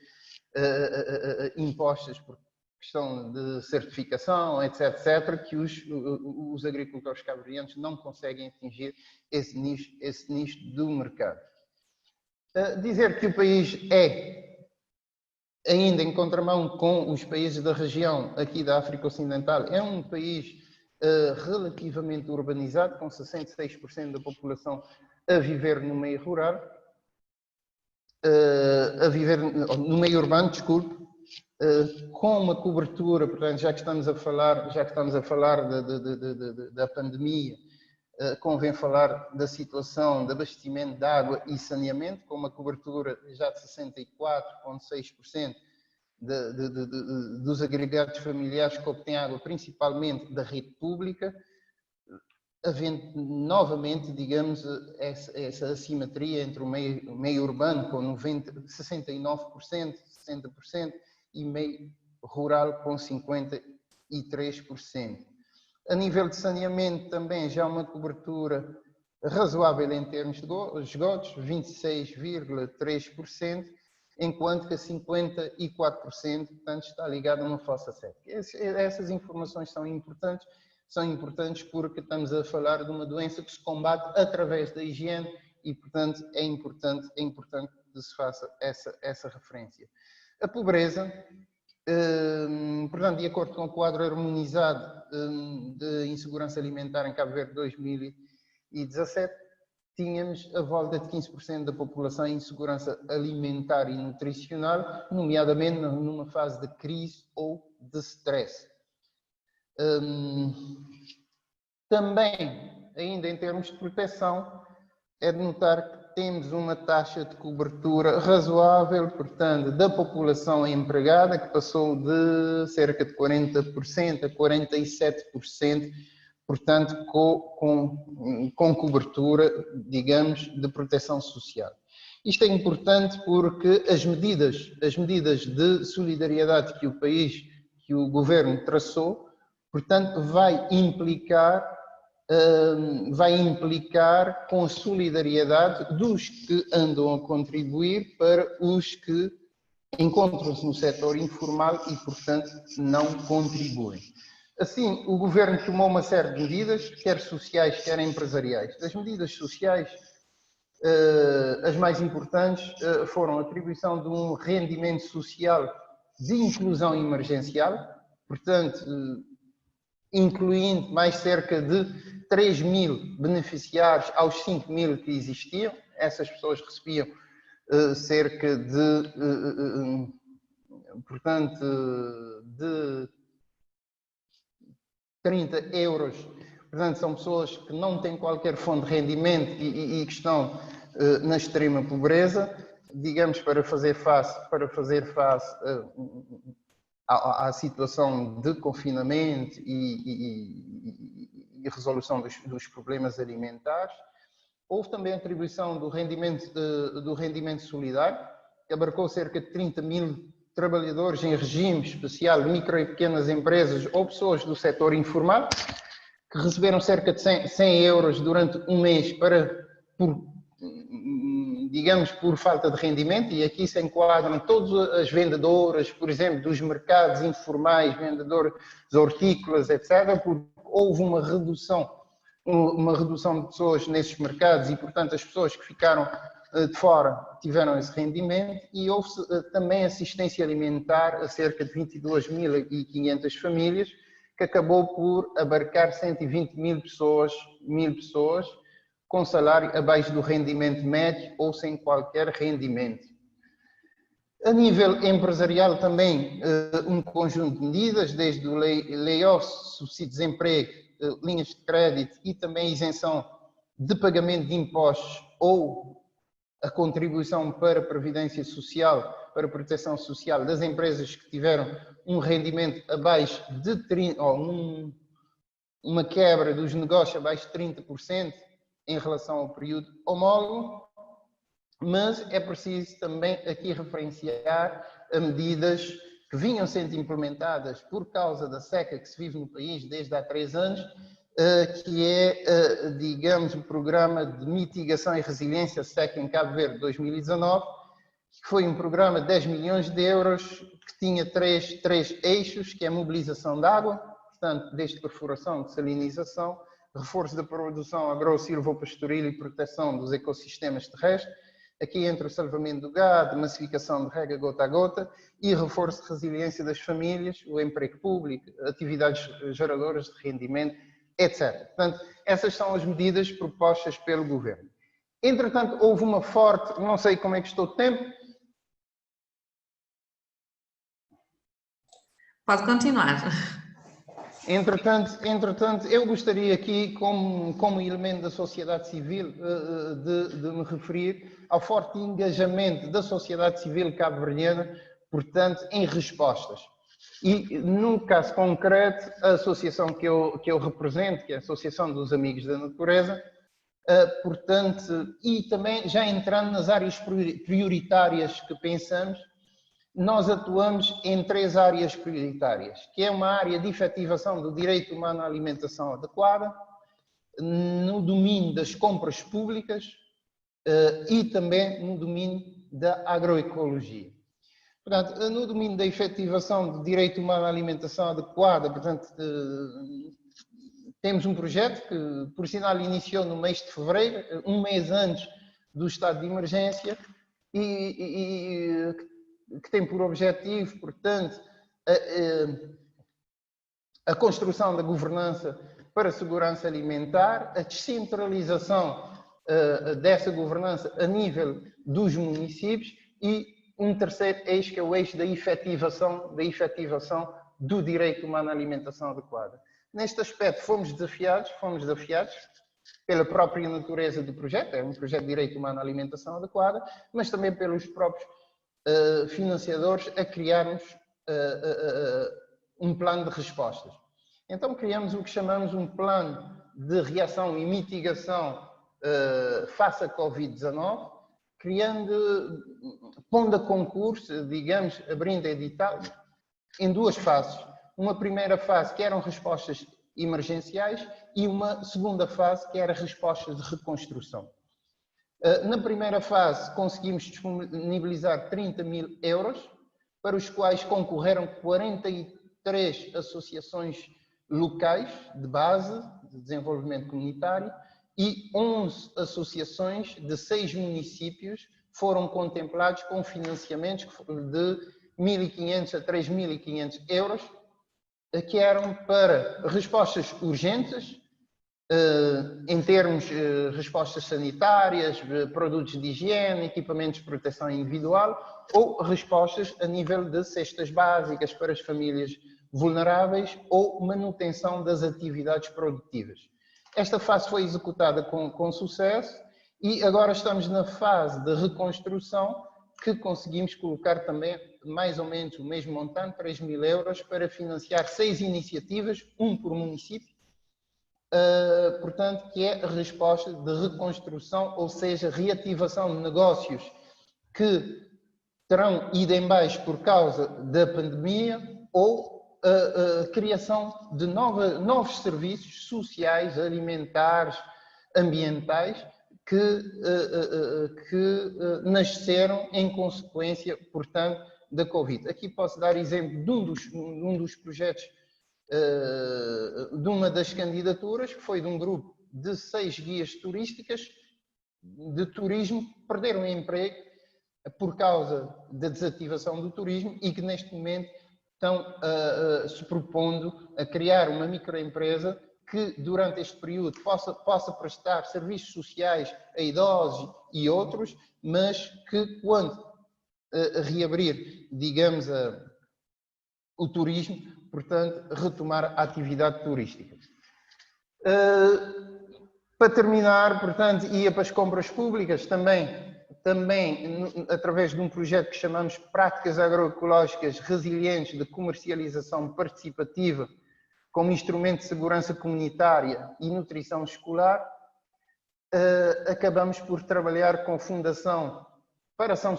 impostas por questão de certificação, etc., que os agricultores cabo-verdianos não conseguem atingir esse nicho do mercado. Dizer que o país é ainda em contramão com os países da região aqui da África Ocidental, é um país relativamente urbanizado, com 66% da população a viver no meio rural, a viver no meio urbano, desculpe, com uma cobertura, portanto, já que estamos a falar da pandemia, convém falar da situação de abastecimento de água e saneamento, com uma cobertura já de 64,6% dos agregados familiares que obtêm água principalmente da rede pública, havendo novamente, digamos, essa assimetria entre o meio urbano com 69%, 60%, e meio rural com 53%. A nível de saneamento também já uma cobertura razoável em termos de esgotos, 26,3%, enquanto que a 54%, portanto, está ligado a uma fossa séptica. Essas informações são importantes porque estamos a falar de uma doença que se combate através da higiene e, portanto, é importante que se faça essa referência. A pobreza, portanto, de acordo com o quadro harmonizado de insegurança alimentar em Cabo Verde 2017, tínhamos a volta de 15% da população em insegurança alimentar e nutricional, nomeadamente numa fase de crise ou de stress. Também, ainda em termos de proteção, é de notar que temos uma taxa de cobertura razoável, portanto, da população empregada, que passou de cerca de 40% a 47%, portanto, com cobertura, digamos, de proteção social. Isto é importante porque as medidas de solidariedade que o governo traçou, portanto, vai implicar com a solidariedade dos que andam a contribuir para os que encontram-se no setor informal e, portanto, não contribuem. Assim, o governo tomou uma série de medidas, quer sociais, quer empresariais. Das medidas sociais, as mais importantes foram a atribuição de um rendimento social de inclusão emergencial, portanto, incluindo mais cerca de 3 mil beneficiários aos 5 mil que existiam. Essas pessoas recebiam cerca de, portanto, de 30 euros. Portanto, são pessoas que não têm qualquer fonte de rendimento e que estão na extrema pobreza, digamos, para fazer face à situação de confinamento e resolução dos problemas alimentares. Houve também a atribuição do rendimento solidário, que abarcou cerca de 30 mil trabalhadores em regime especial de micro e pequenas empresas ou pessoas do setor informal, que receberam cerca de 100 euros durante um mês digamos, por falta de rendimento, e aqui se enquadram todas as vendedoras, por exemplo, dos mercados informais, vendedores hortícolas, etc., porque houve uma redução de pessoas nesses mercados e, portanto, as pessoas que ficaram de fora tiveram esse rendimento, e houve também assistência alimentar a cerca de 22.500 famílias, que acabou por abarcar 120 mil pessoas com salário abaixo do rendimento médio ou sem qualquer rendimento. A nível empresarial também, um conjunto de medidas, desde o layoff, subsídio de desemprego, linhas de crédito e também isenção de pagamento de impostos ou a contribuição para a Previdência Social, para a proteção social das empresas que tiveram um rendimento abaixo de 30%, ou uma quebra dos negócios abaixo de 30% em relação ao período homólogo, mas é preciso também aqui referenciar a medidas que vinham sendo implementadas por causa da seca que se vive no país desde há 3 anos, que é, digamos, o Programa de Mitigação e Resiliência Seca em Cabo Verde 2019, que foi um programa de 10 milhões de euros, que tinha três eixos, que é a mobilização de água, portanto, desde perfuração, dessalinização, reforço da produção agro-silvopastoril e proteção dos ecossistemas terrestres, aqui entra o salvamento do gado, massificação de rega gota a gota e reforço de resiliência das famílias, o emprego público, atividades geradoras de rendimento, etc. Portanto, essas são as medidas propostas pelo governo. Entretanto, houve uma forte, não sei como é que estou de tempo. Pode continuar. Entretanto, eu gostaria aqui, como elemento da sociedade civil, de me referir ao forte engajamento da sociedade civil cabo-verdiana, portanto, em respostas. E, no caso concreto, a associação que eu represento, que é a Associação dos Amigos da Natureza, portanto, e também já entrando nas áreas prioritárias que pensamos, nós atuamos em 3 áreas prioritárias, que é uma área de efetivação do direito humano à alimentação adequada, no domínio das compras públicas e também no domínio da agroecologia. Portanto, no domínio da efetivação do direito humano à alimentação adequada, portanto, temos um projeto que, por sinal, iniciou no mês de fevereiro, um mês antes do estado de emergência, e que tem por objetivo, portanto, a construção da governança para a segurança alimentar, a descentralização dessa governança a nível dos municípios e um terceiro eixo, que é o eixo da efetivação do direito humano à alimentação adequada. Neste aspecto fomos desafiados pela própria natureza do projeto, é um projeto de direito humano à alimentação adequada, mas também pelos próprios financiadores a criarmos um plano de respostas. Então criamos o que chamamos um plano de reação e mitigação face à Covid-19, pondo a concurso, digamos, abrindo edital, em 2 fases. Uma primeira fase que eram respostas emergenciais e uma segunda fase que era respostas de reconstrução. Na primeira fase conseguimos disponibilizar 30 mil euros, para os quais concorreram 43 associações locais de base, de desenvolvimento comunitário, e 11 associações de 6 municípios foram contemplados com financiamentos de 1.500 a 3.500 euros, que eram para respostas urgentes, em termos de respostas sanitárias, produtos de higiene, equipamentos de proteção individual, ou respostas a nível de cestas básicas para as famílias vulneráveis ou manutenção das atividades produtivas. Esta fase foi executada com sucesso e agora estamos na fase de reconstrução, que conseguimos colocar também mais ou menos o mesmo montante, 3 mil euros, para financiar 6 iniciativas, um por município, portanto, que é a resposta de reconstrução, ou seja, reativação de negócios que terão ido em baixo por causa da pandemia ou a criação de novos serviços sociais, alimentares, ambientais, que nasceram em consequência, portanto, da Covid. Aqui posso dar exemplo de um dos projetos, de uma das candidaturas, que foi de um grupo de 6 guias turísticas de turismo que perderam o emprego por causa da desativação do turismo e que neste momento estão se propondo a criar uma microempresa que durante este período possa prestar serviços sociais a idosos e outros, mas que quando reabrir, digamos, o turismo, portanto, retomar a atividade turística. Para terminar, portanto, ia para as compras públicas também através de um projeto que chamamos Práticas Agroecológicas Resilientes de Comercialização Participativa como instrumento de segurança comunitária e nutrição escolar, acabamos por trabalhar com a Fundação para Ação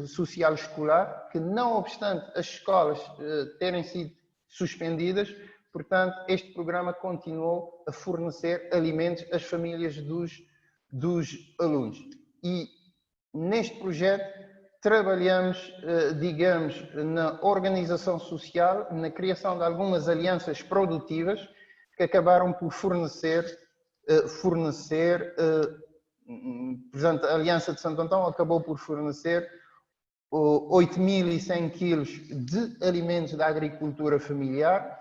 Social Escolar, que não obstante as escolas terem sido suspendidas, portanto, este programa continuou a fornecer alimentos às famílias dos alunos. E neste projeto trabalhamos, digamos, na organização social, na criação de algumas alianças produtivas que acabaram por fornecer, portanto, a Aliança de Santo Antão acabou por fornecer 8.100 quilos de alimentos da agricultura familiar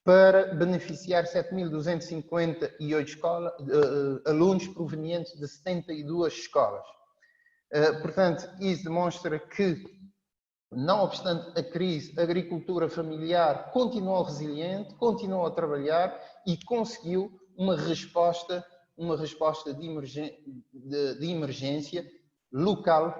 para beneficiar 7.258 alunos provenientes de 72 escolas. Portanto, isso demonstra que, não obstante a crise, a agricultura familiar continuou resiliente, continuou a trabalhar e conseguiu uma resposta de emergência local,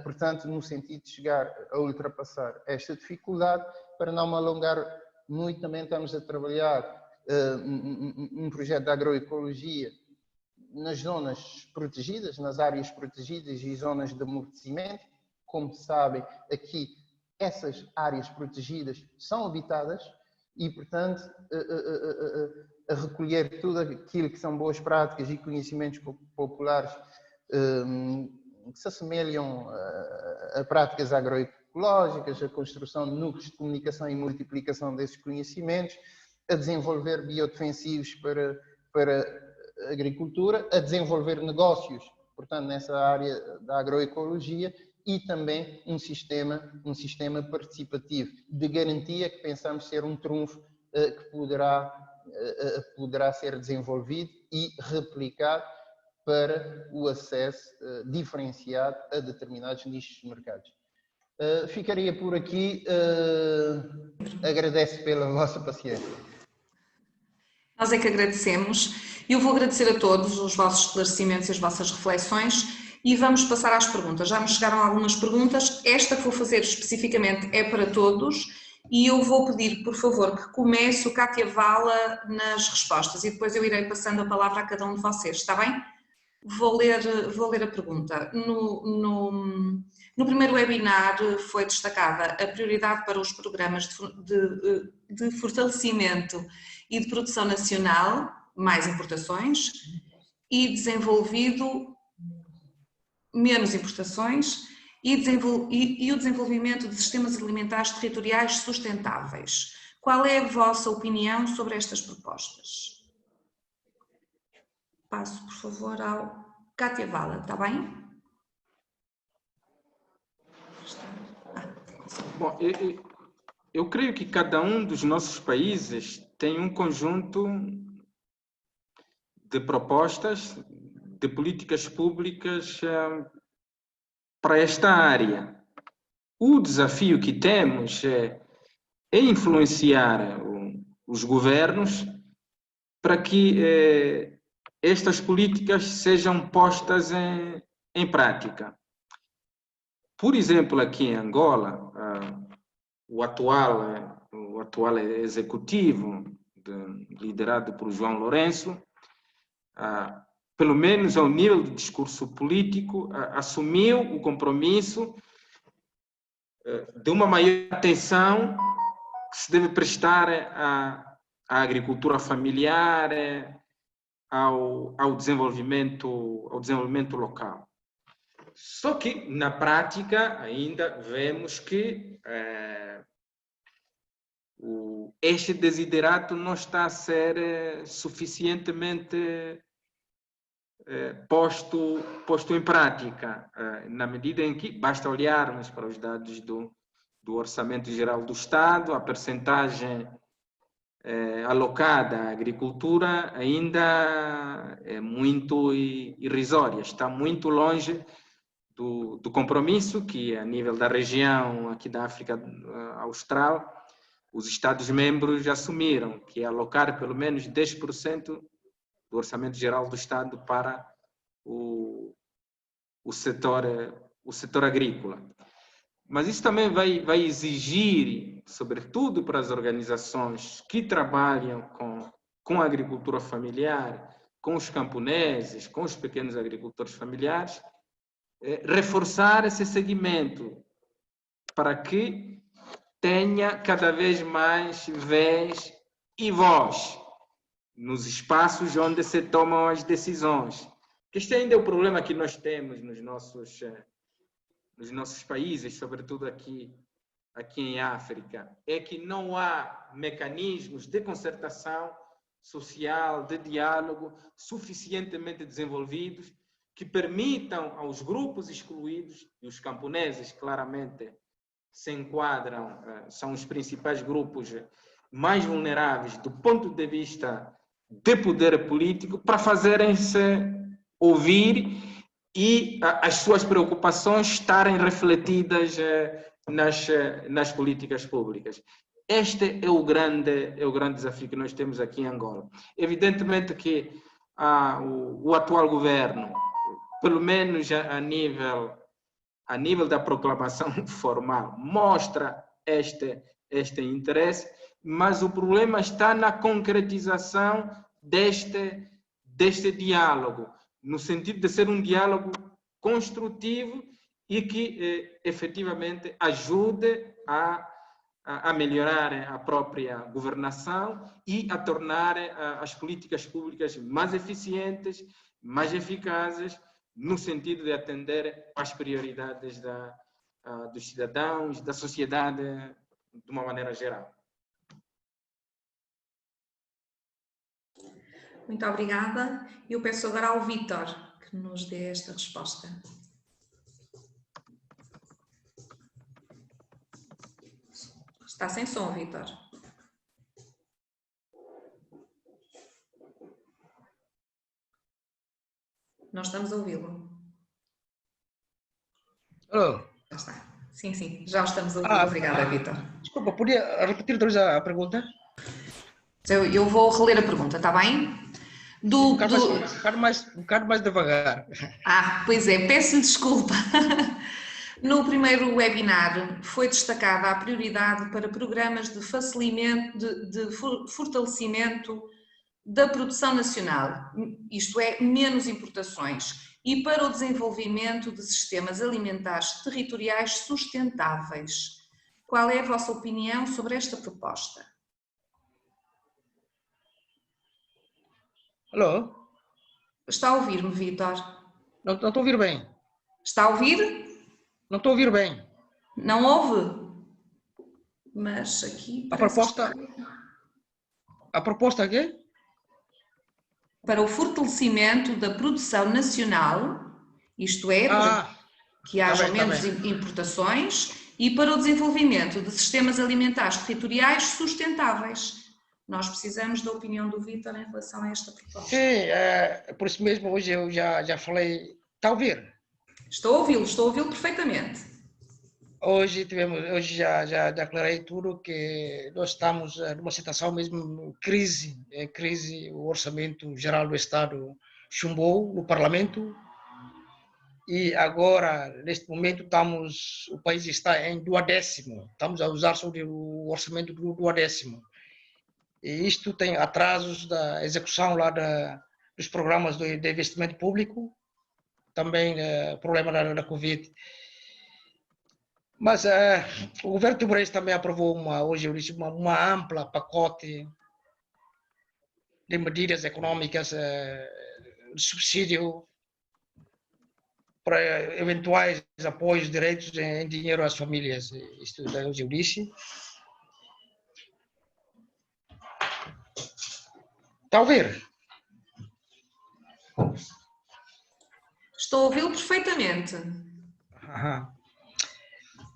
portanto, no sentido de chegar a ultrapassar esta dificuldade. Para não me alongar muito, também estamos a trabalhar um projeto de agroecologia nas zonas protegidas, nas áreas protegidas e zonas de amortecimento. Como sabem, aqui essas áreas protegidas são habitadas e, portanto, a recolher tudo aquilo que são boas práticas e conhecimentos populares que se assemelham a práticas agroecológicas, a construção de núcleos de comunicação e multiplicação desses conhecimentos, a desenvolver biodefensivos para a agricultura, a desenvolver negócios, portanto, nessa área da agroecologia, e também um sistema participativo de garantia que pensamos ser um trunfo que poderá ser desenvolvido e replicado para o acesso diferenciado a determinados nichos de mercados. Ficaria por aqui. Agradeço pela vossa paciência. Nós é que agradecemos. Eu vou agradecer a todos os vossos esclarecimentos e as vossas reflexões e vamos passar às perguntas. Já me chegaram algumas perguntas. Esta que vou fazer especificamente é para todos e eu vou pedir, por favor, que comece o Kátia Vala nas respostas e depois eu irei passando a palavra a cada um de vocês, está bem? Vou ler a pergunta. No primeiro webinar foi destacada a prioridade para os programas de fortalecimento e de produção nacional, mais importações, e desenvolvido menos importações, e o desenvolvimento de sistemas alimentares territoriais sustentáveis. Qual é a vossa opinião sobre estas propostas? Passo, por favor, ao Kátia Vala, está bem? Bom, eu creio que cada um dos nossos países tem um conjunto de propostas, de políticas públicas para esta área. O desafio que temos é influenciar os governos para que estas políticas sejam postas em prática. Por exemplo, aqui em Angola, o atual executivo, liderado por João Lourenço, pelo menos ao nível do discurso político, assumiu o compromisso de uma maior atenção que se deve prestar à agricultura familiar, ao desenvolvimento local. Só que, na prática, ainda vemos que este desiderato não está a ser suficientemente posto em prática, na medida em que basta olharmos para os dados do Orçamento Geral do Estado, a percentagem alocada à agricultura ainda é muito irrisória, está muito longe do compromisso que, a nível da região aqui da África Austral, os Estados-membros assumiram, que é alocar pelo menos 10% do Orçamento Geral do Estado para o setor agrícola. Mas isso também vai exigir, sobretudo para as organizações que trabalham com a agricultura familiar, com os camponeses, com os pequenos agricultores familiares, reforçar esse segmento para que tenha cada vez mais vez e voz nos espaços onde se tomam as decisões. Este ainda é o problema que nós temos nos nossos países, sobretudo aqui em África, é que não há mecanismos de concertação social, de diálogo suficientemente desenvolvidos que permitam aos grupos excluídos, e os camponeses claramente se enquadram, são os principais grupos mais vulneráveis do ponto de vista de poder político, para fazerem-se ouvir e as suas preocupações estarem refletidas nas políticas públicas. Este é o grande desafio que nós temos aqui em Angola. Evidentemente que o atual governo, pelo menos a nível da proclamação formal, mostra este interesse, mas o problema está na concretização deste diálogo, no sentido de ser um diálogo construtivo e que efetivamente ajude a melhorar a própria governação e a tornar as políticas públicas mais eficientes, mais eficazes, no sentido de atender às prioridades dos cidadãos, da sociedade de uma maneira geral. Muito obrigada. Eu peço agora ao Vítor que nos dê esta resposta. Está sem som, Vítor. Não estamos a ouvi-lo. Alô? Já está. Sim, já o estamos a ouvir. Obrigada, Vítor. Desculpa, podia repetir outra vez a pergunta? Eu vou reler a pergunta, está bem? Um bocado mais devagar. Pois é, peço-lhe desculpa. No primeiro webinar foi destacada a prioridade para programas de fortalecimento da produção nacional, isto é, menos importações, e para o desenvolvimento de sistemas alimentares territoriais sustentáveis. Qual é a vossa opinião sobre esta proposta? Alô? Está a ouvir-me, Vítor? Não estou a ouvir bem. Está a ouvir? Não estou a ouvir bem. Não ouve? Mas aqui... A proposta aqui? Para o fortalecimento da produção nacional, isto é, que haja menos importações, e para o desenvolvimento de sistemas alimentares territoriais sustentáveis. Nós precisamos da opinião do Vítor em relação a esta proposta. Sim, por isso mesmo hoje eu já falei. Está a ouvir? Estou a ouvi-lo perfeitamente. Hoje já declarei tudo, que nós estamos numa situação mesmo crise, o Orçamento Geral do Estado chumbou no Parlamento e agora, neste momento, o país está em duodécimo, estamos a usar sobre o orçamento do duodécimo. E isto tem atrasos da execução lá dos programas de investimento público, também problema da Covid. Mas o governo timorense também aprovou hoje eu disse, uma ampla pacote de medidas econômicas de subsídio para eventuais apoios diretos em dinheiro às famílias. Isto hoje eu disse. Está a ouvir? Estou a ouvi-lo perfeitamente.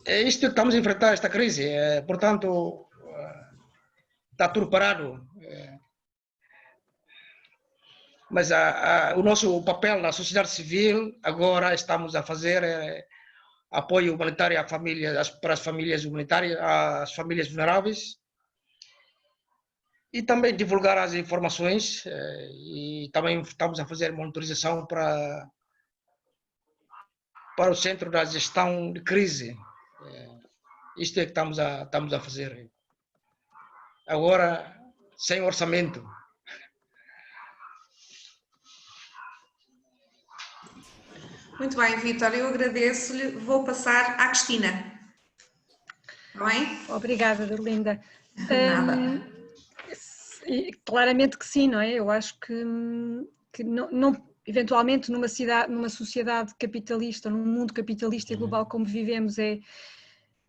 É isto que estamos a enfrentar, esta crise. Portanto, está tudo parado. Mas o nosso papel na sociedade civil, agora estamos a fazer apoio humanitário à família, para as famílias humanitárias, às famílias vulneráveis, e também divulgar as informações, e também estamos a fazer monitorização para o Centro da Gestão de Crise. Isto é que estamos a fazer. Agora, sem orçamento. Muito bem, Vítor, eu agradeço-lhe. Vou passar à Cristina. Está bem? Obrigada, Dorlinda. Nada. Claramente que sim, não é? Eu acho que eventualmente numa sociedade capitalista, num mundo capitalista e global como vivemos, é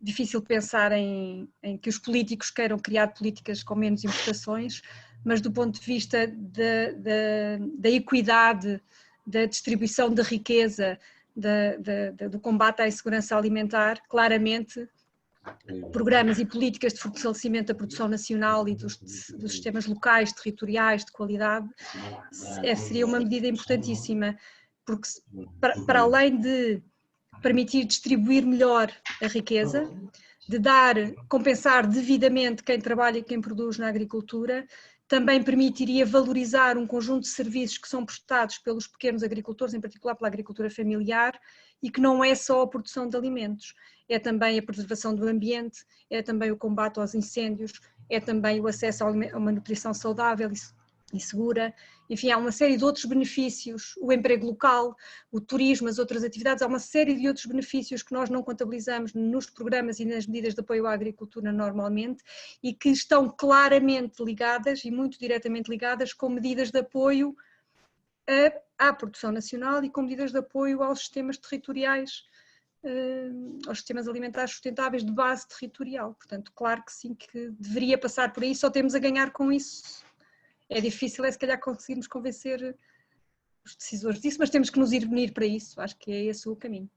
difícil pensar em que os políticos queiram criar políticas com menos importações, mas do ponto de vista da equidade, da distribuição de riqueza, do combate à insegurança alimentar, claramente programas e políticas de fortalecimento da produção nacional e dos sistemas locais, territoriais, de qualidade, seria uma medida importantíssima, porque para além de permitir distribuir melhor a riqueza, de compensar devidamente quem trabalha e quem produz na agricultura, também permitiria valorizar um conjunto de serviços que são prestados pelos pequenos agricultores, em particular pela agricultura familiar, e que não é só a produção de alimentos, é também a preservação do ambiente, é também o combate aos incêndios, é também o acesso a uma nutrição saudável e segura, enfim, há uma série de outros benefícios, o emprego local, o turismo, as outras atividades, há uma série de outros benefícios que nós não contabilizamos nos programas e nas medidas de apoio à agricultura normalmente e que estão claramente ligadas e muito diretamente ligadas com medidas de apoio à produção nacional e com medidas de apoio aos sistemas territoriais, aos sistemas alimentares sustentáveis de base territorial. Portanto, claro que sim, que deveria passar por aí, só temos a ganhar com isso. É difícil, se calhar, conseguirmos convencer os decisores disso, mas temos que nos unir para isso, acho que é esse o caminho.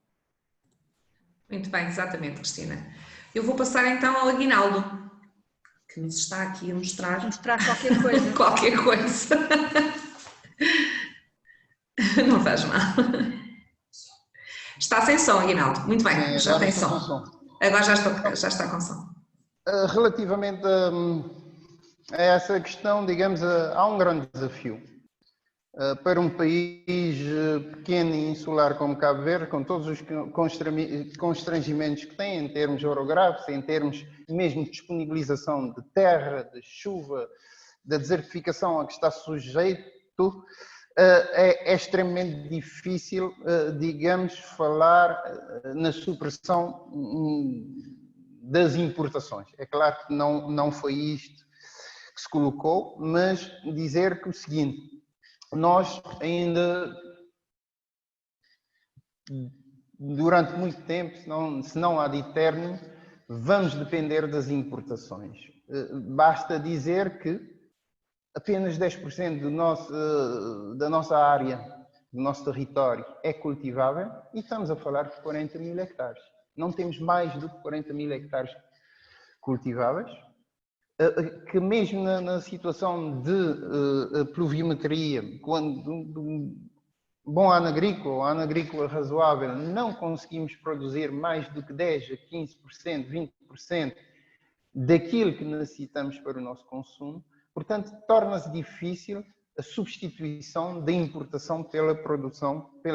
Muito bem, exatamente, Cristina. Eu vou passar então ao Aguinaldo, que nos está aqui a mostrar qualquer coisa. Qualquer coisa. Não faz mal. Está sem som, Aguinaldo. Muito bem, já tem som. Agora já está com som. Relativamente a essa questão, digamos, há um grande desafio para um país pequeno e insular como Cabo Verde, com todos os constrangimentos que tem em termos orográficos, em termos mesmo de disponibilização de terra, de chuva, da desertificação a que está sujeito, é extremamente difícil, digamos, falar na supressão das importações. É claro que não foi isto que se colocou, mas dizer que o seguinte, nós ainda, durante muito tempo, se não há de eterno, vamos depender das importações. Basta dizer que apenas 10% da nossa área, do nosso território é cultivável e estamos a falar de 40 mil hectares. Não temos mais do que 40 mil hectares cultiváveis, que mesmo na situação de pluviometria, quando bom ano agrícola ou ano agrícola razoável, não conseguimos produzir mais do que 10% a 15%, 20% daquilo que necessitamos para o nosso consumo. Portanto, torna-se difícil a substituição da importação pela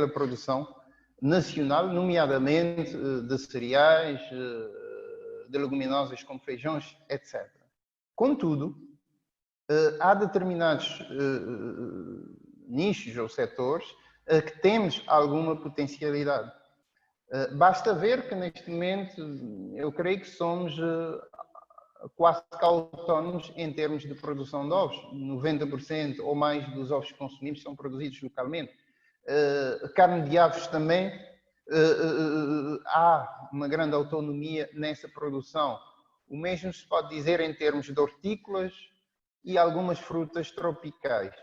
produção nacional, nomeadamente de cereais, de leguminosas como feijões, etc. Contudo, há determinados nichos ou setores que temos alguma potencialidade. Basta ver que neste momento eu creio que somos quase que autónomos em termos de produção de ovos. 90% ou mais dos ovos que consumimos são produzidos localmente. Carne de aves também, há uma grande autonomia nessa produção. O mesmo se pode dizer em termos de hortícolas e algumas frutas tropicais.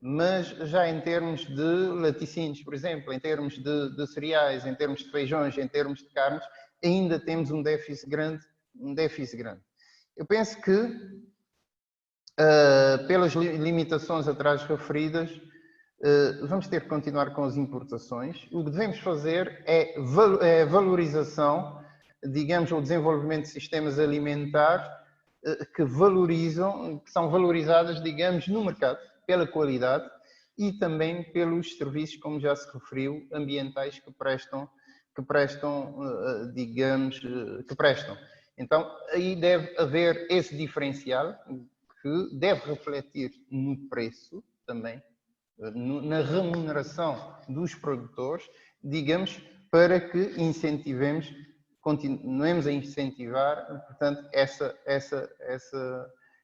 Mas já em termos de laticínios, por exemplo, em termos de cereais, em termos de feijões, em termos de carnes, ainda temos um déficit grande. Eu penso que, pelas limitações atrás referidas, vamos ter que continuar com as importações. O que devemos fazer é valorização, digamos, o desenvolvimento de sistemas alimentares que são valorizadas, digamos, no mercado, pela qualidade e também pelos serviços, como já se referiu, ambientais que prestam. Então, aí deve haver esse diferencial que deve refletir no preço também, na remuneração dos produtores, digamos, para que continuemos a incentivar, portanto,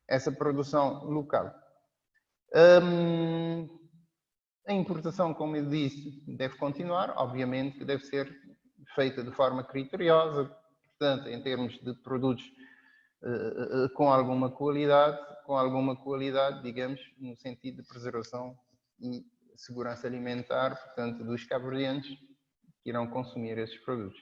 essa produção local. A importação, como eu disse, deve continuar, obviamente que deve ser feita de forma criteriosa, portanto, em termos de produtos com alguma qualidade, digamos, no sentido de preservação e segurança alimentar, portanto, dos cabo-verdianos que irão consumir esses produtos.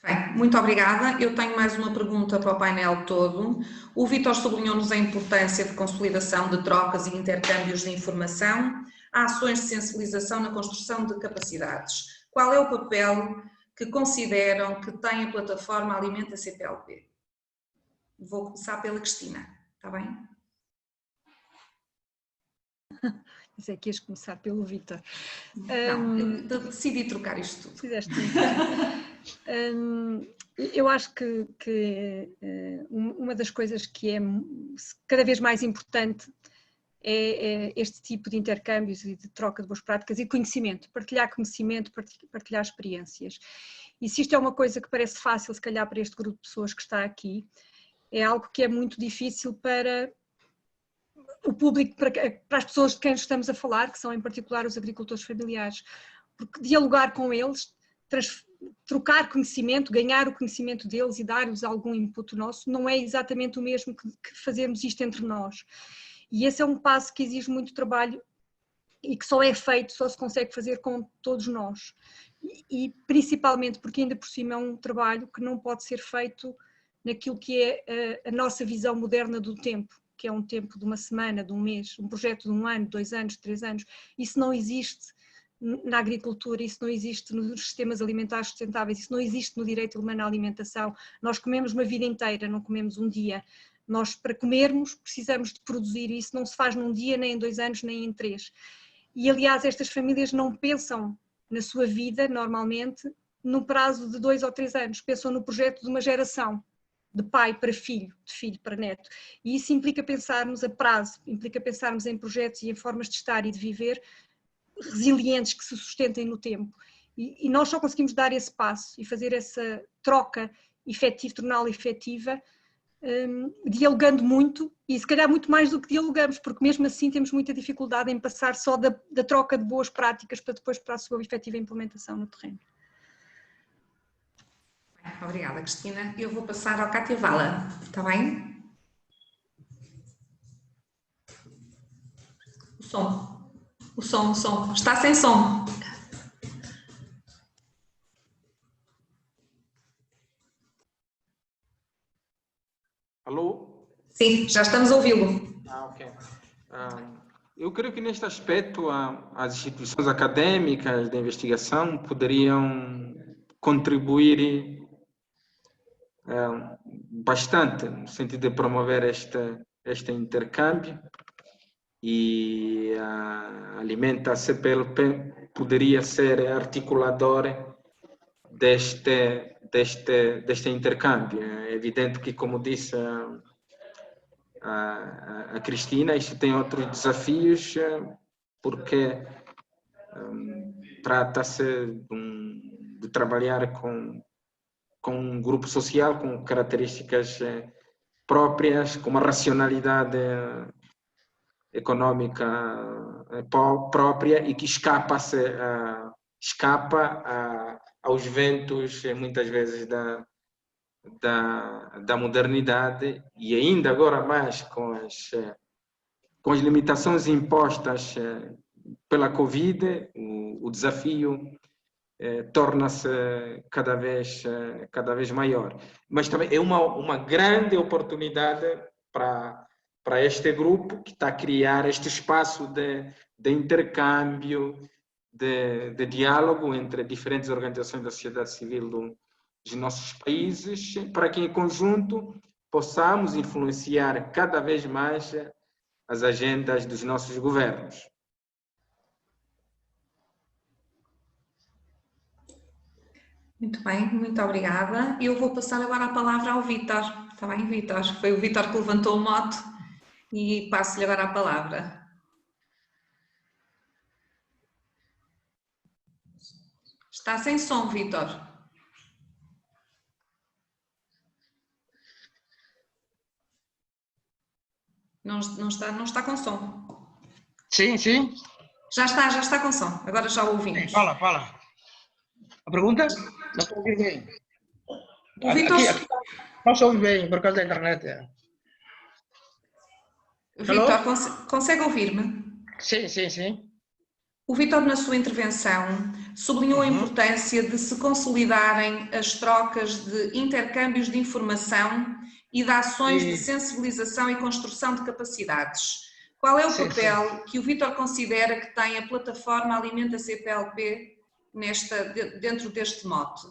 Bem, muito obrigada. Eu tenho mais uma pergunta para o painel todo. O Vítor sublinhou-nos a importância de consolidação de trocas e intercâmbios de informação, há ações de sensibilização na construção de capacidades. Qual é o papel que consideram que tem a plataforma Alimenta CPLP? Vou começar pela Cristina, está bem? Pensei que ias começar pelo Vítor. Não, eu decidi trocar isto tudo. Fizeste eu acho que uma das coisas que é cada vez mais importante é este tipo de intercâmbios e de troca de boas práticas e conhecimento, partilhar experiências. E se isto é uma coisa que parece fácil, se calhar, para este grupo de pessoas que está aqui, é algo que é muito difícil para o público, para as pessoas de quem estamos a falar, que são em particular os agricultores familiares, porque dialogar com eles, trocar conhecimento, ganhar o conhecimento deles e dar-lhes algum input nosso, não é exatamente o mesmo que fazermos isto entre nós. E esse é um passo que exige muito trabalho e que só se consegue fazer com todos nós. E principalmente porque ainda por cima é um trabalho que não pode ser feito naquilo que é a nossa visão moderna do tempo, que é um tempo de uma semana, de um mês, um projeto de 1 ano, 2 anos, 3 anos. Isso não existe na agricultura, isso não existe nos sistemas alimentares sustentáveis, isso não existe no direito humano à alimentação. Nós comemos uma vida inteira, não comemos um dia. Nós, para comermos, precisamos de produzir, e isso não se faz num dia, nem em 2 anos, nem em 3. E, aliás, estas famílias não pensam na sua vida, normalmente, no prazo de 2 ou 3 anos. Pensam no projeto de uma geração, de pai para filho, de filho para neto. E isso implica pensarmos a prazo, implica pensarmos em projetos e em formas de estar e de viver resilientes, que se sustentem no tempo. E nós só conseguimos dar esse passo e fazer essa troca torná-la efetiva, dialogando muito, e se calhar muito mais do que dialogamos, porque mesmo assim temos muita dificuldade em passar só da troca de boas práticas para depois para a sua efetiva implementação no terreno. Obrigada, Cristina. Eu vou passar ao Cátia Vala, está bem? O som. Está sem som. Alô? Sim, já estamos a ouvi-lo. Ok. Eu creio que neste aspecto as instituições acadêmicas de investigação poderiam contribuir bastante no sentido de promover este intercâmbio, e a Alimenta CPLP poderia ser articuladora deste intercâmbio. É evidente que, como disse a Cristina, isto tem outros desafios, porque trata-se de trabalhar com um grupo social com características próprias, com uma racionalidade económica própria e que escapa aos ventos, muitas vezes, da modernidade, e ainda agora mais com as limitações impostas pela Covid, o desafio torna-se cada vez maior. Mas também é uma grande oportunidade para este grupo que está a criar este espaço de intercâmbio, de diálogo entre diferentes organizações da sociedade civil dos nossos países, para que em conjunto possamos influenciar cada vez mais as agendas dos nossos governos. Muito bem, muito obrigada. Eu vou passar agora a palavra ao Vítor. Está bem, Vítor? Foi o Vítor que levantou o mote e passo-lhe agora a palavra. Está sem som, Vítor. Não está com som. Sim, sim. Já está com som. Agora já ouvimos. Fala. A pergunta? Não estou a ouvir bem. O Vítor... Aqui não estou a ouvir bem, por causa da internet. Vítor, consegue ouvir-me? Sim. O Vítor, na sua intervenção, sublinhou a importância de se consolidarem as trocas de intercâmbios de informação e de ações de sensibilização e construção de capacidades. Qual é o papel que o Vítor considera que tem a plataforma Alimenta CPLP dentro deste mote?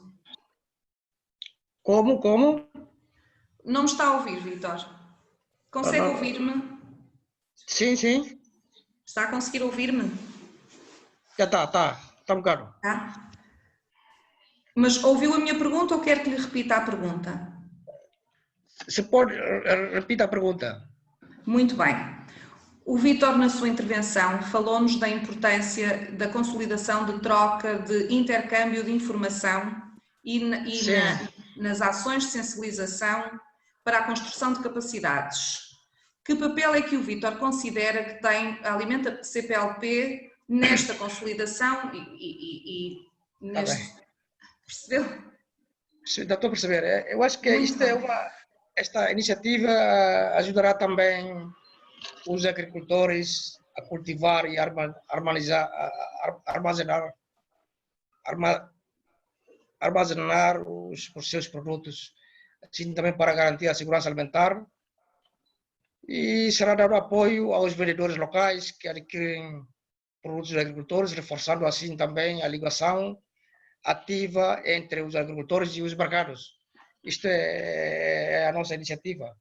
Como? Não me está a ouvir, Vítor. Consegue ouvir-me? Sim. Está a conseguir ouvir-me? Já está um bocado. Tá. Mas ouviu a minha pergunta ou quer que lhe repita a pergunta? Se pode, repita a pergunta. Muito bem. O Vítor, na sua intervenção, falou-nos da importância da consolidação de troca, de intercâmbio de informação e nas ações de sensibilização para a construção de capacidades. Que papel é que o Vítor considera que tem a Alimenta CPLP nesta consolidação e neste... Percebeu? Estou a perceber. Eu acho que esta iniciativa ajudará também os agricultores a cultivar e armazenar os seus produtos, assim também para garantir a segurança alimentar, e será dado apoio aos vendedores locais que adquirem produtos dos agricultores, reforçando assim também a ligação ativa entre os agricultores e os mercados. Isto é a nossa iniciativa.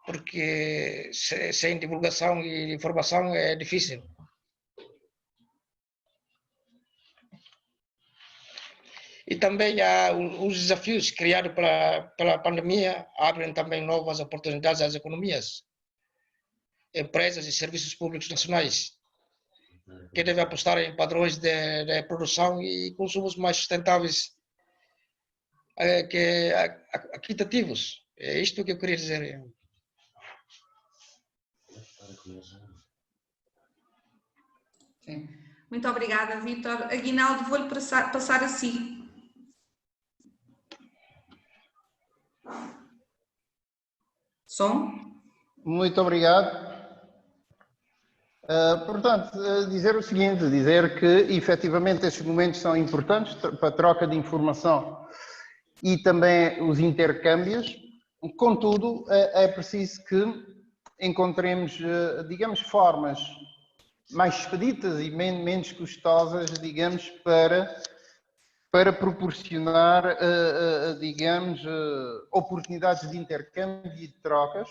Porque sem divulgação e informação é difícil. E também os desafios criados pela pandemia abrem também novas oportunidades às economias, empresas e serviços públicos nacionais, que devem apostar em padrões de produção e consumos mais sustentáveis, equitativos. É isto que eu queria dizer. Sim. Muito obrigada, Vítor. Aguinaldo, vou-lhe passar a si. Som? Muito obrigado. Portanto, dizer o seguinte, dizer que efetivamente estes momentos são importantes para a troca de informação e também os intercâmbios. Contudo, é preciso que encontremos, digamos, formas mais expeditas e menos custosas, digamos, para proporcionar, digamos, oportunidades de intercâmbio e de trocas,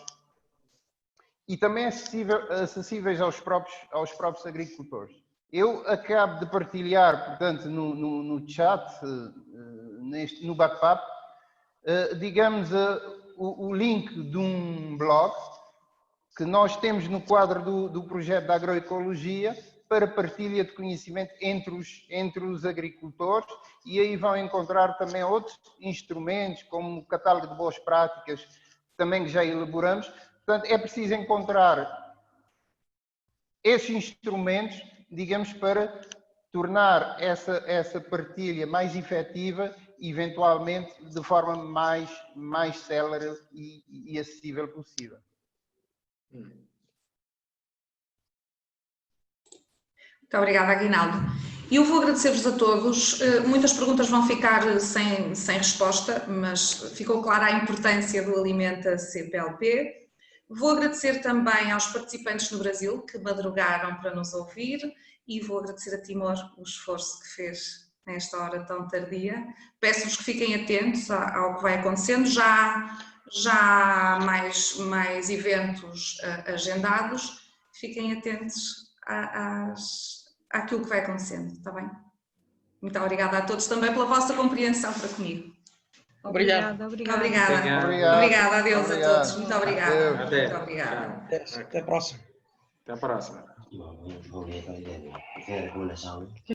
e também acessíveis aos próprios agricultores. Eu acabo de partilhar, portanto, no chat, no bate-papo, digamos, o link de um blog que nós temos no quadro do projeto da agroecologia para partilha de conhecimento entre os agricultores, e aí vão encontrar também outros instrumentos, como o catálogo de boas práticas, também que já elaboramos. Portanto, é preciso encontrar esses instrumentos, digamos, para tornar essa partilha mais efetiva, eventualmente de forma mais célere e acessível possível. Muito obrigada, Aguinaldo. Eu vou agradecer-vos a todos. Muitas perguntas vão ficar sem resposta, mas ficou clara a importância do Alimenta CPLP. Vou agradecer também aos participantes no Brasil que madrugaram para nos ouvir, e vou agradecer a Timor o esforço que fez nesta hora tão tardia. Peço-vos que fiquem atentos ao que vai acontecendo. Já há mais eventos agendados. Fiquem atentos àquilo que vai acontecendo, está bem? Muito obrigada a todos também pela vossa compreensão para comigo. Obrigado. Obrigada, adeus a todos. Muito obrigada. Até. Muito obrigada. Até a próxima. Até a próxima.